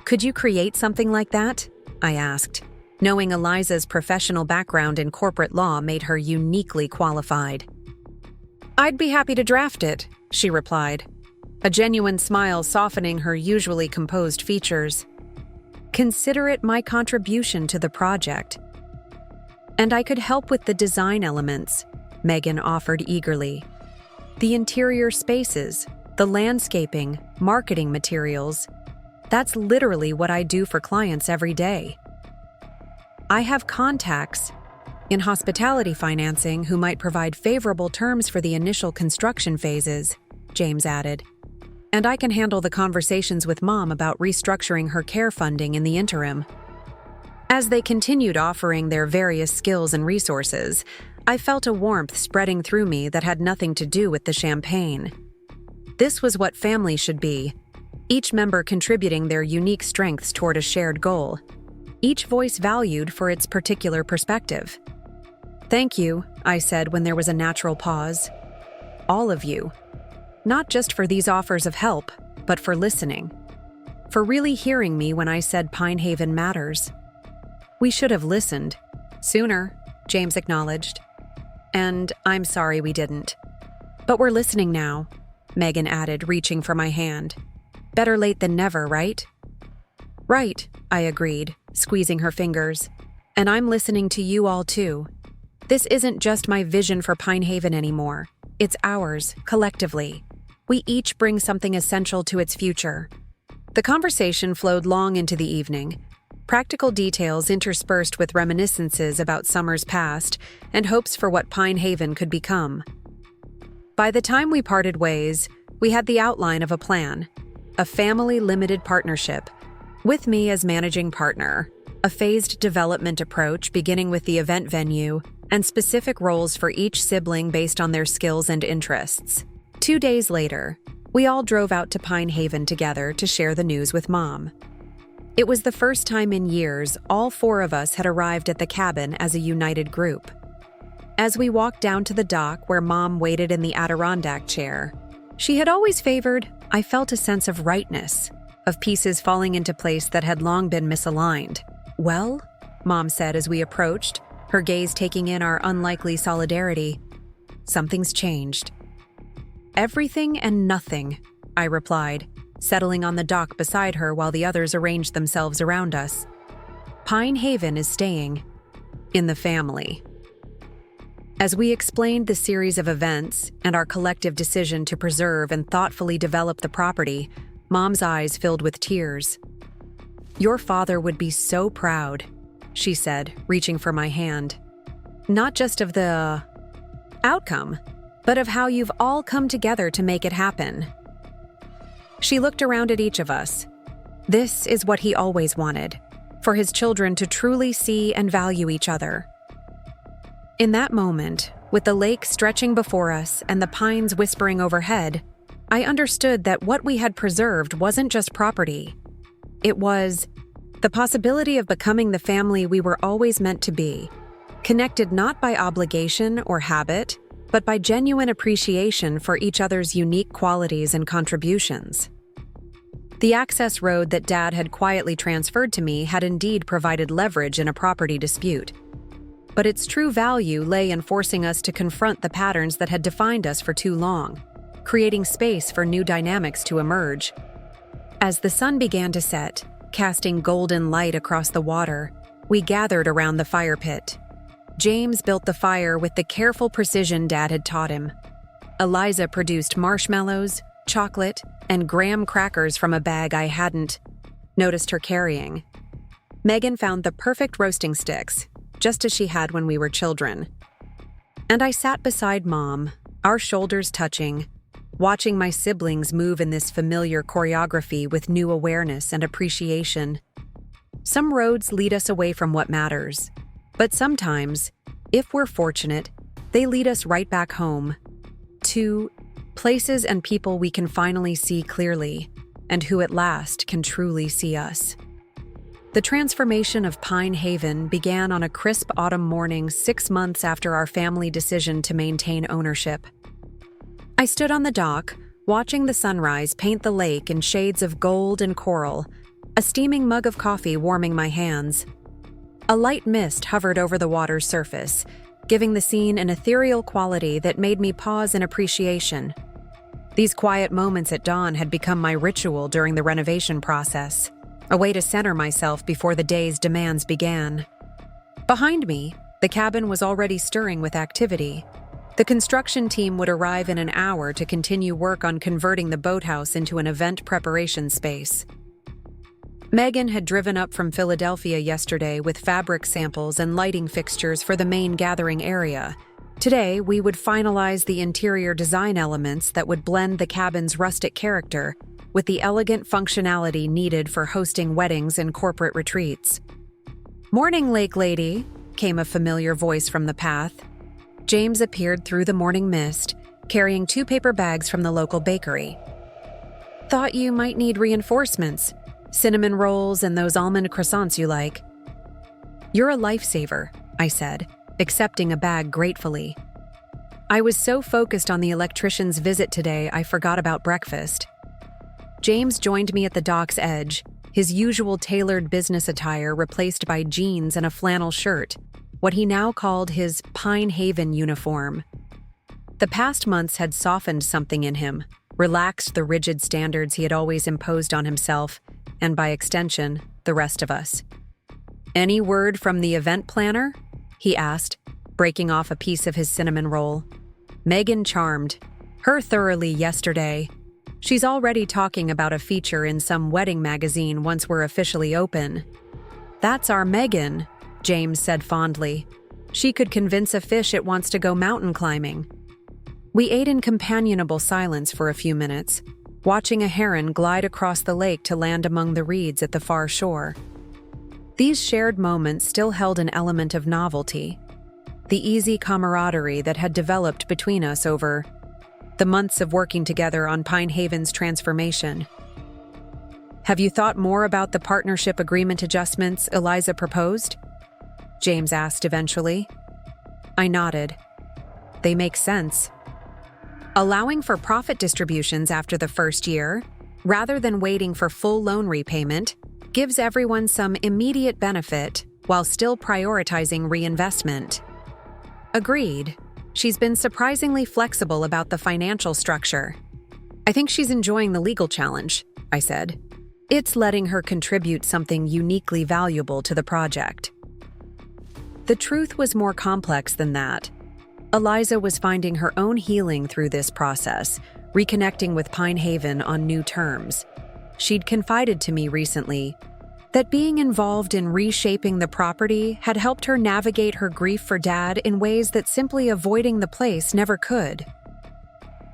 "Could you create something like that?" I asked, knowing Eliza's professional background in corporate law made her uniquely qualified. "I'd be happy to draft it," she replied, a genuine smile softening her usually composed features. "Consider it my contribution to the project." "And I could help with the design elements," Megan offered eagerly. "The interior spaces, the landscaping, marketing materials. That's literally what I do for clients every day. I have contacts in hospitality financing who might provide favorable terms for the initial construction phases," James added. "And I can handle the conversations with Mom about restructuring her care funding in the interim." As they continued offering their various skills and resources, I felt a warmth spreading through me that had nothing to do with the champagne. This was what family should be, each member contributing their unique strengths toward a shared goal, each voice valued for its particular perspective. "Thank you," I said when there was a natural pause. "All of you. Not just for these offers of help, but for listening. For really hearing me when I said Pine Haven matters." "We should have listened sooner," James acknowledged. "And I'm sorry we didn't. But we're listening now," Megan added, reaching for my hand. "Better late than never, right?" "Right," I agreed, squeezing her fingers. "And I'm listening to you all too. This isn't just my vision for Pine Haven anymore. It's ours, collectively. We each bring something essential to its future." The conversation flowed long into the evening, practical details interspersed with reminiscences about summers past and hopes for what Pine Haven could become. By the time we parted ways, we had the outline of a plan, a family-limited partnership, with me as managing partner, a phased development approach beginning with the event venue, and specific roles for each sibling based on their skills and interests. 2 days later, we all drove out to Pine Haven together to share the news with Mom. It was the first time in years all 4 of us had arrived at the cabin as a united group. As we walked down to the dock where Mom waited in the Adirondack chair, she had always favored, I felt a sense of rightness, of pieces falling into place that had long been misaligned. "Well," Mom said as we approached, her gaze taking in our unlikely solidarity. Something's changed. Everything and nothing, I replied, settling on the dock beside her while the others arranged themselves around us. Pine Haven is staying in the family. As we explained the series of events and our collective decision to preserve and thoughtfully develop the property, Mom's eyes filled with tears. "Your father would be so proud," she said, reaching for my hand. "Not just of the outcome, but of how you've all come together to make it happen." She looked around at each of us. This is what he always wanted, for his children to truly see and value each other. In that moment, with the lake stretching before us and the pines whispering overhead, I understood that what we had preserved wasn't just property. It was the possibility of becoming the family we were always meant to be, connected not by obligation or habit, but by genuine appreciation for each other's unique qualities and contributions. The access road that Dad had quietly transferred to me had indeed provided leverage in a property dispute. But its true value lay in forcing us to confront the patterns that had defined us for too long, creating space for new dynamics to emerge. As the sun began to set, casting golden light across the water, we gathered around the fire pit. James built the fire with the careful precision Dad had taught him. Eliza produced marshmallows, chocolate, and graham crackers from a bag I hadn't noticed her carrying. Megan found the perfect roasting sticks, just as she had when we were children. And I sat beside Mom, our shoulders touching, watching my siblings move in this familiar choreography with new awareness and appreciation. Some roads lead us away from what matters, but sometimes, if we're fortunate, they lead us right back home, to places and people we can finally see clearly, and who at last can truly see us. The transformation of Pine Haven began on a crisp autumn morning 6 months after our family decision to maintain ownership. I stood on the dock, watching the sunrise paint the lake in shades of gold and coral, a steaming mug of coffee warming my hands. A light mist hovered over the water's surface, giving the scene an ethereal quality that made me pause in appreciation. These quiet moments at dawn had become my ritual during the renovation process, a way to center myself before the day's demands began. Behind me, the cabin was already stirring with activity. The construction team would arrive in an hour to continue work on converting the boathouse into an event preparation space. Megan had driven up from Philadelphia yesterday with fabric samples and lighting fixtures for the main gathering area. Today, we would finalize the interior design elements that would blend the cabin's rustic character with the elegant functionality needed for hosting weddings and corporate retreats. "Morning, Lake Lady," came a familiar voice from the path. James appeared through the morning mist, carrying 2 paper bags from the local bakery. "Thought you might need reinforcements. Cinnamon rolls and those almond croissants you like." "You're a lifesaver," I said, accepting a bag gratefully. I was so focused on the electrician's visit today I forgot about breakfast. James joined me at the dock's edge, his usual tailored business attire replaced by jeans and a flannel shirt, what he now called his Pine Haven uniform. The past months had softened something in him, relaxed the rigid standards he had always imposed on himself, and by extension, the rest of us. "Any word from the event planner?" he asked, breaking off a piece of his cinnamon roll. Megan charmed. "Her thoroughly yesterday. She's already talking about a feature in some wedding magazine once we're officially open." "That's our Megan," James said fondly. "She could convince a fish it wants to go mountain climbing." We ate in companionable silence for a few minutes, watching a heron glide across the lake to land among the reeds at the far shore. These shared moments still held an element of novelty, the easy camaraderie that had developed between us over the months of working together on Pine Haven's transformation. "Have you thought more about the partnership agreement adjustments Eliza proposed?" James asked eventually. I nodded. "They make sense. Allowing for profit distributions after the first year, rather than waiting for full loan repayment, gives everyone some immediate benefit while still prioritizing reinvestment. Agreed. She's been surprisingly flexible about the financial structure. I think she's enjoying the legal challenge, I said. It's letting her contribute something uniquely valuable to the project. The truth was more complex than that. Eliza was finding her own healing through this process, reconnecting with Pine Haven on new terms. She'd confided to me recently that being involved in reshaping the property had helped her navigate her grief for Dad in ways that simply avoiding the place never could.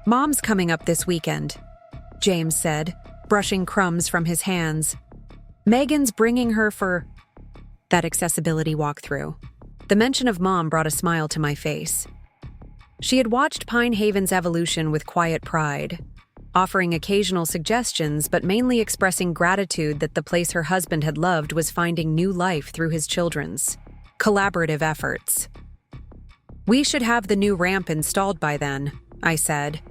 "Mom's coming up this weekend," James said, brushing crumbs from his hands. "Megan's bringing her for that accessibility walkthrough." The mention of Mom brought a smile to my face. She had watched Pine Haven's evolution with quiet pride, offering occasional suggestions but mainly expressing gratitude that the place her husband had loved was finding new life through his children's collaborative efforts. "We should have the new ramp installed by then," I said,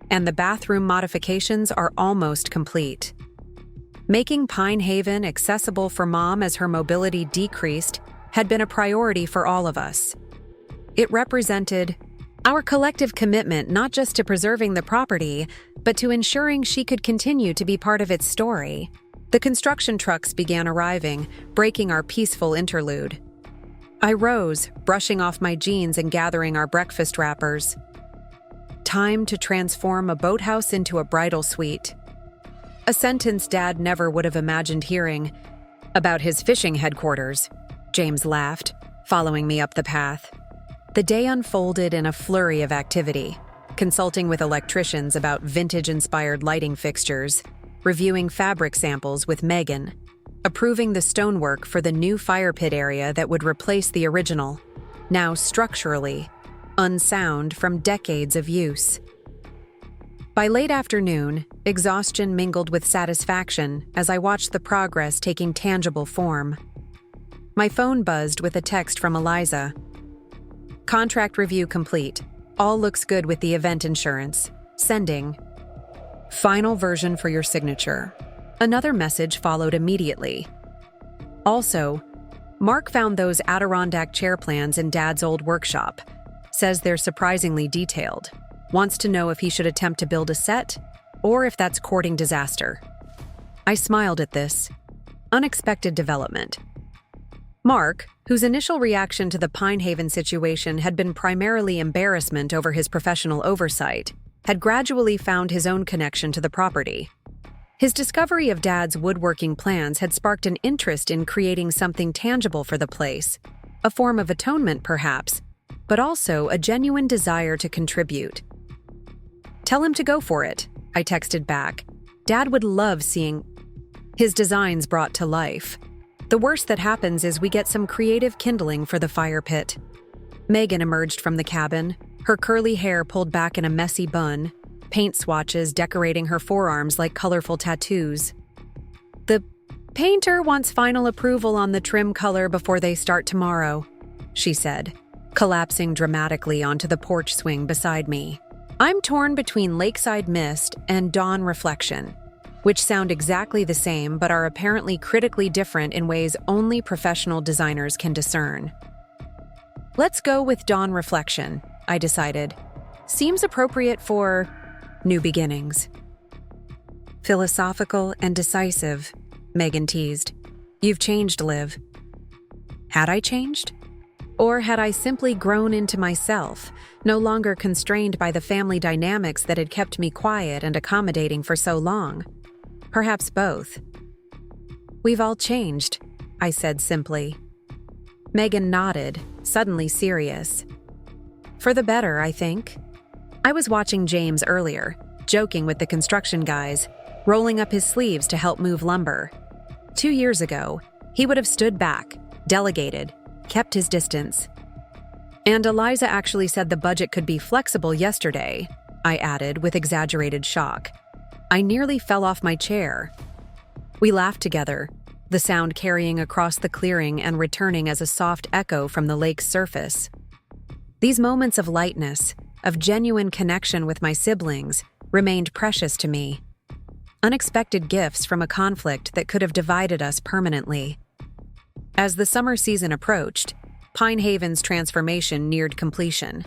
"and the bathroom modifications are almost complete." Making Pine Haven accessible for Mom as her mobility decreased had been a priority for all of us. It represented our collective commitment not just to preserving the property, but to ensuring she could continue to be part of its story. The construction trucks began arriving, breaking our peaceful interlude. I rose, brushing off my jeans and gathering our breakfast wrappers. Time to transform a boathouse into a bridal suite. A sentence Dad never would have imagined hearing. "About his fishing headquarters," James laughed, following me up the path. The day unfolded in a flurry of activity, consulting with electricians about vintage-inspired lighting fixtures, reviewing fabric samples with Megan, approving the stonework for the new fire pit area that would replace the original, now structurally unsound from decades of use. By late afternoon, exhaustion mingled with satisfaction as I watched the progress taking tangible form. My phone buzzed with a text from Eliza. "Contract review complete. All looks good with the event insurance. Sending. Final version for your signature." Another message followed immediately. Also, "Mark found those Adirondack chair plans in Dad's old workshop. Says they're surprisingly detailed. Wants to know if he should attempt to build a set, or if that's courting disaster." I smiled at this unexpected development. Mark, whose initial reaction to the Pine Haven situation had been primarily embarrassment over his professional oversight, had gradually found his own connection to the property. His discovery of Dad's woodworking plans had sparked an interest in creating something tangible for the place, a form of atonement perhaps, but also a genuine desire to contribute. "Tell him to go for it," I texted back. "Dad would love seeing his designs brought to life. The worst that happens is we get some creative kindling for the fire pit." Megan emerged from the cabin, her curly hair pulled back in a messy bun, paint swatches decorating her forearms like colorful tattoos. "The painter wants final approval on the trim color before they start tomorrow," she said, collapsing dramatically onto the porch swing beside me. I'm torn between Lakeside Mist and Dawn Reflection, which sound exactly the same but are apparently critically different in ways only professional designers can discern. "Let's go with Dawn Reflection," I decided. "Seems appropriate for new beginnings." "Philosophical and decisive," Megan teased. "You've changed, Liv." Had I changed? Or had I simply grown into myself, no longer constrained by the family dynamics that had kept me quiet and accommodating for so long? Perhaps both. "We've all changed," I said simply. Megan nodded, suddenly serious. "For the better, I think." I was watching James earlier, joking with the construction guys, rolling up his sleeves to help move lumber. 2 years ago, he would have stood back, delegated, kept his distance. "And Eliza actually said the budget could be flexible yesterday," I added with exaggerated shock. I nearly fell off my chair. We laughed together, the sound carrying across the clearing and returning as a soft echo from the lake's surface. These moments of lightness, of genuine connection with my siblings, remained precious to me. Unexpected gifts from a conflict that could have divided us permanently. As the summer season approached, Pine Haven's transformation neared completion.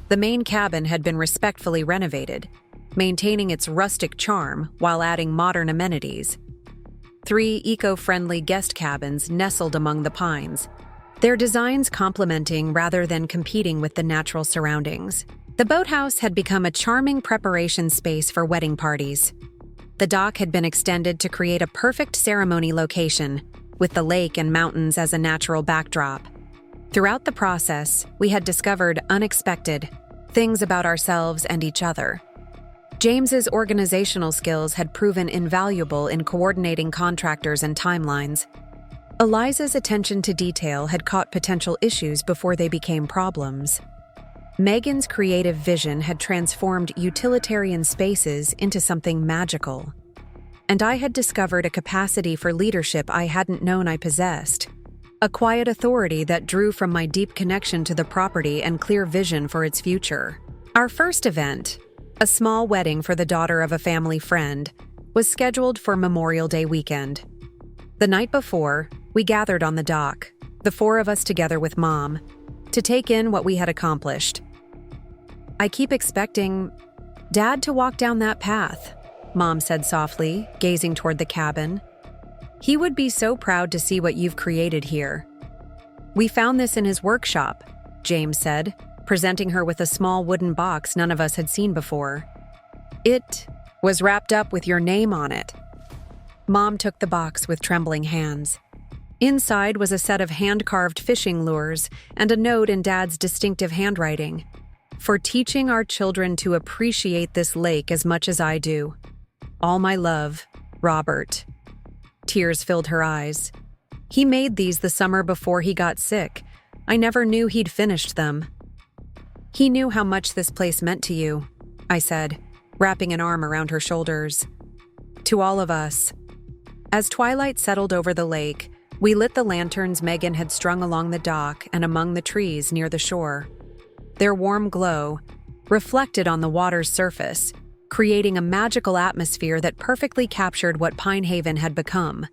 The main cabin had been respectfully renovated, maintaining its rustic charm while adding modern amenities. 3 eco-friendly guest cabins nestled among the pines, their designs complementing rather than competing with the natural surroundings. The boathouse had become a charming preparation space for wedding parties. The dock had been extended to create a perfect ceremony location, with the lake and mountains as a natural backdrop. Throughout the process, we had discovered unexpected things about ourselves and each other. James's organizational skills had proven invaluable in coordinating contractors and timelines. Eliza's attention to detail had caught potential issues before they became problems. Megan's creative vision had transformed utilitarian spaces into something magical. And I had discovered a capacity for leadership I hadn't known I possessed. A quiet authority that drew from my deep connection to the property and clear vision for its future. Our first event, a small wedding for the daughter of a family friend, was scheduled for Memorial Day weekend. The night before, we gathered on the dock, the 4 of us together with Mom, to take in what we had accomplished. I keep expecting Dad to walk down that path, Mom said softly, gazing toward the cabin. He would be so proud to see what you've created here. We found this in his workshop, James said, presenting her with a small wooden box none of us had seen before. It was wrapped up with your name on it. Mom took the box with trembling hands. Inside was a set of hand-carved fishing lures and a note in Dad's distinctive handwriting. For teaching our children to appreciate this lake as much as I do. All my love, Robert. Tears filled her eyes. He made these the summer before he got sick. I never knew he'd finished them. He knew how much this place meant to you, I said, wrapping an arm around her shoulders. To all of us. As twilight settled over the lake, we lit the lanterns Megan had strung along the dock and among the trees near the shore. Their warm glow reflected on the water's surface, creating a magical atmosphere that perfectly captured what Pine Haven had become,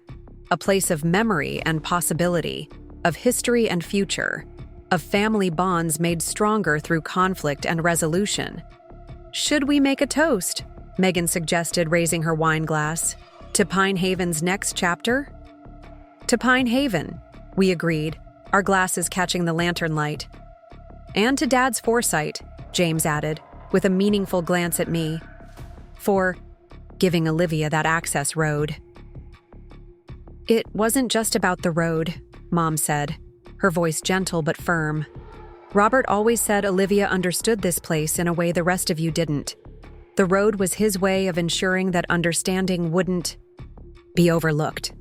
a place of memory and possibility, of history and future, of family bonds made stronger through conflict and resolution. Should we make a toast? Megan suggested, raising her wine glass. To Pine Haven's next chapter? To Pine Haven, we agreed, our glasses catching the lantern light. And to Dad's foresight, James added, with a meaningful glance at me. For giving Olivia that access road. It wasn't just about the road, Mom said, her voice gentle but firm. Robert always said Olivia understood this place in a way the rest of you didn't. The road was his way of ensuring that understanding wouldn't be overlooked.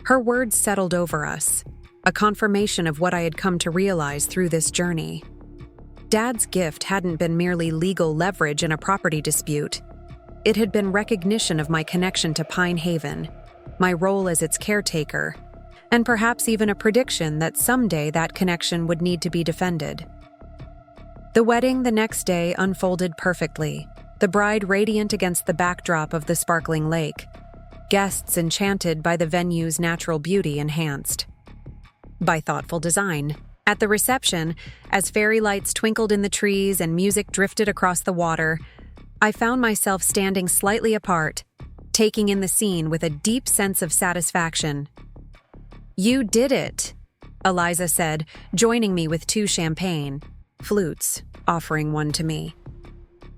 Her words settled over us, a confirmation of what I had come to realize through this journey. Dad's gift hadn't been merely legal leverage in a property dispute. It had been recognition of my connection to Pine Haven, my role as its caretaker, and perhaps even a prediction that someday that connection would need to be defended. The wedding the next day unfolded perfectly, the bride radiant against the backdrop of the sparkling lake, guests enchanted by the venue's natural beauty enhanced by thoughtful design. At the reception, as fairy lights twinkled in the trees and music drifted across the water, I found myself standing slightly apart, taking in the scene with a deep sense of satisfaction. You did it, Eliza said, joining me with 2 champagne flutes, offering one to me.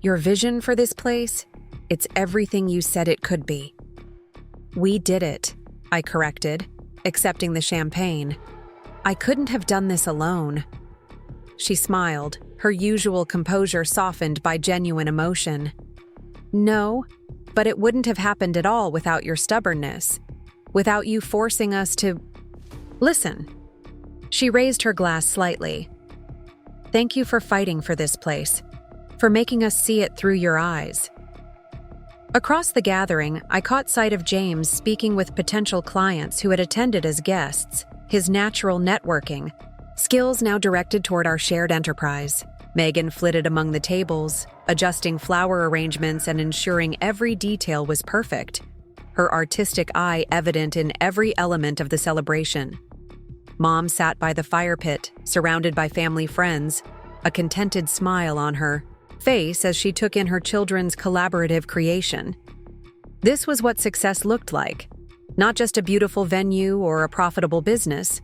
Your vision for this place? It's everything you said it could be. We did it, I corrected, accepting the champagne. I couldn't have done this alone. She smiled, her usual composure softened by genuine emotion. No, but it wouldn't have happened at all without your stubbornness, without you forcing us to listen. She raised her glass slightly. Thank you for fighting for this place, for making us see it through your eyes. Across the gathering, I caught sight of James speaking with potential clients who had attended as guests, his natural networking, skills now directed toward our shared enterprise. Megan flitted among the tables, adjusting flower arrangements and ensuring every detail was perfect, her artistic eye evident in every element of the celebration. Mom sat by the fire pit, surrounded by family friends, a contented smile on her face as she took in her children's collaborative creation. This was what success looked like. Not just a beautiful venue or a profitable business,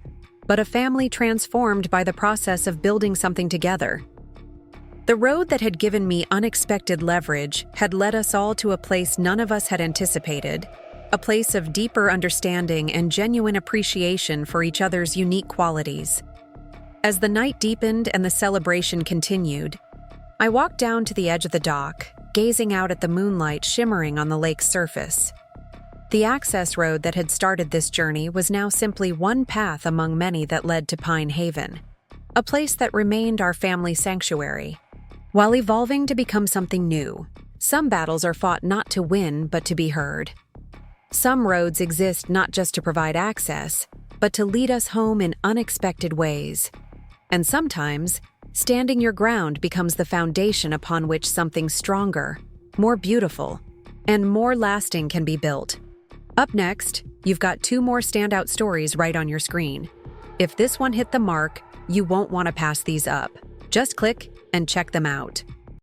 but a family transformed by the process of building something together. The road that had given me unexpected leverage had led us all to a place none of us had anticipated, a place of deeper understanding and genuine appreciation for each other's unique qualities. As the night deepened and the celebration continued, I walked down to the edge of the dock, gazing out at the moonlight shimmering on the lake's surface. The access road that had started this journey was now simply one path among many that led to Pine Haven, a place that remained our family sanctuary. While evolving to become something new, some battles are fought not to win but to be heard. Some roads exist not just to provide access, but to lead us home in unexpected ways. And sometimes, standing your ground becomes the foundation upon which something stronger, more beautiful, and more lasting can be built. Up next, you've got 2 more standout stories right on your screen. If this one hit the mark, you won't want to pass these up. Just click and check them out.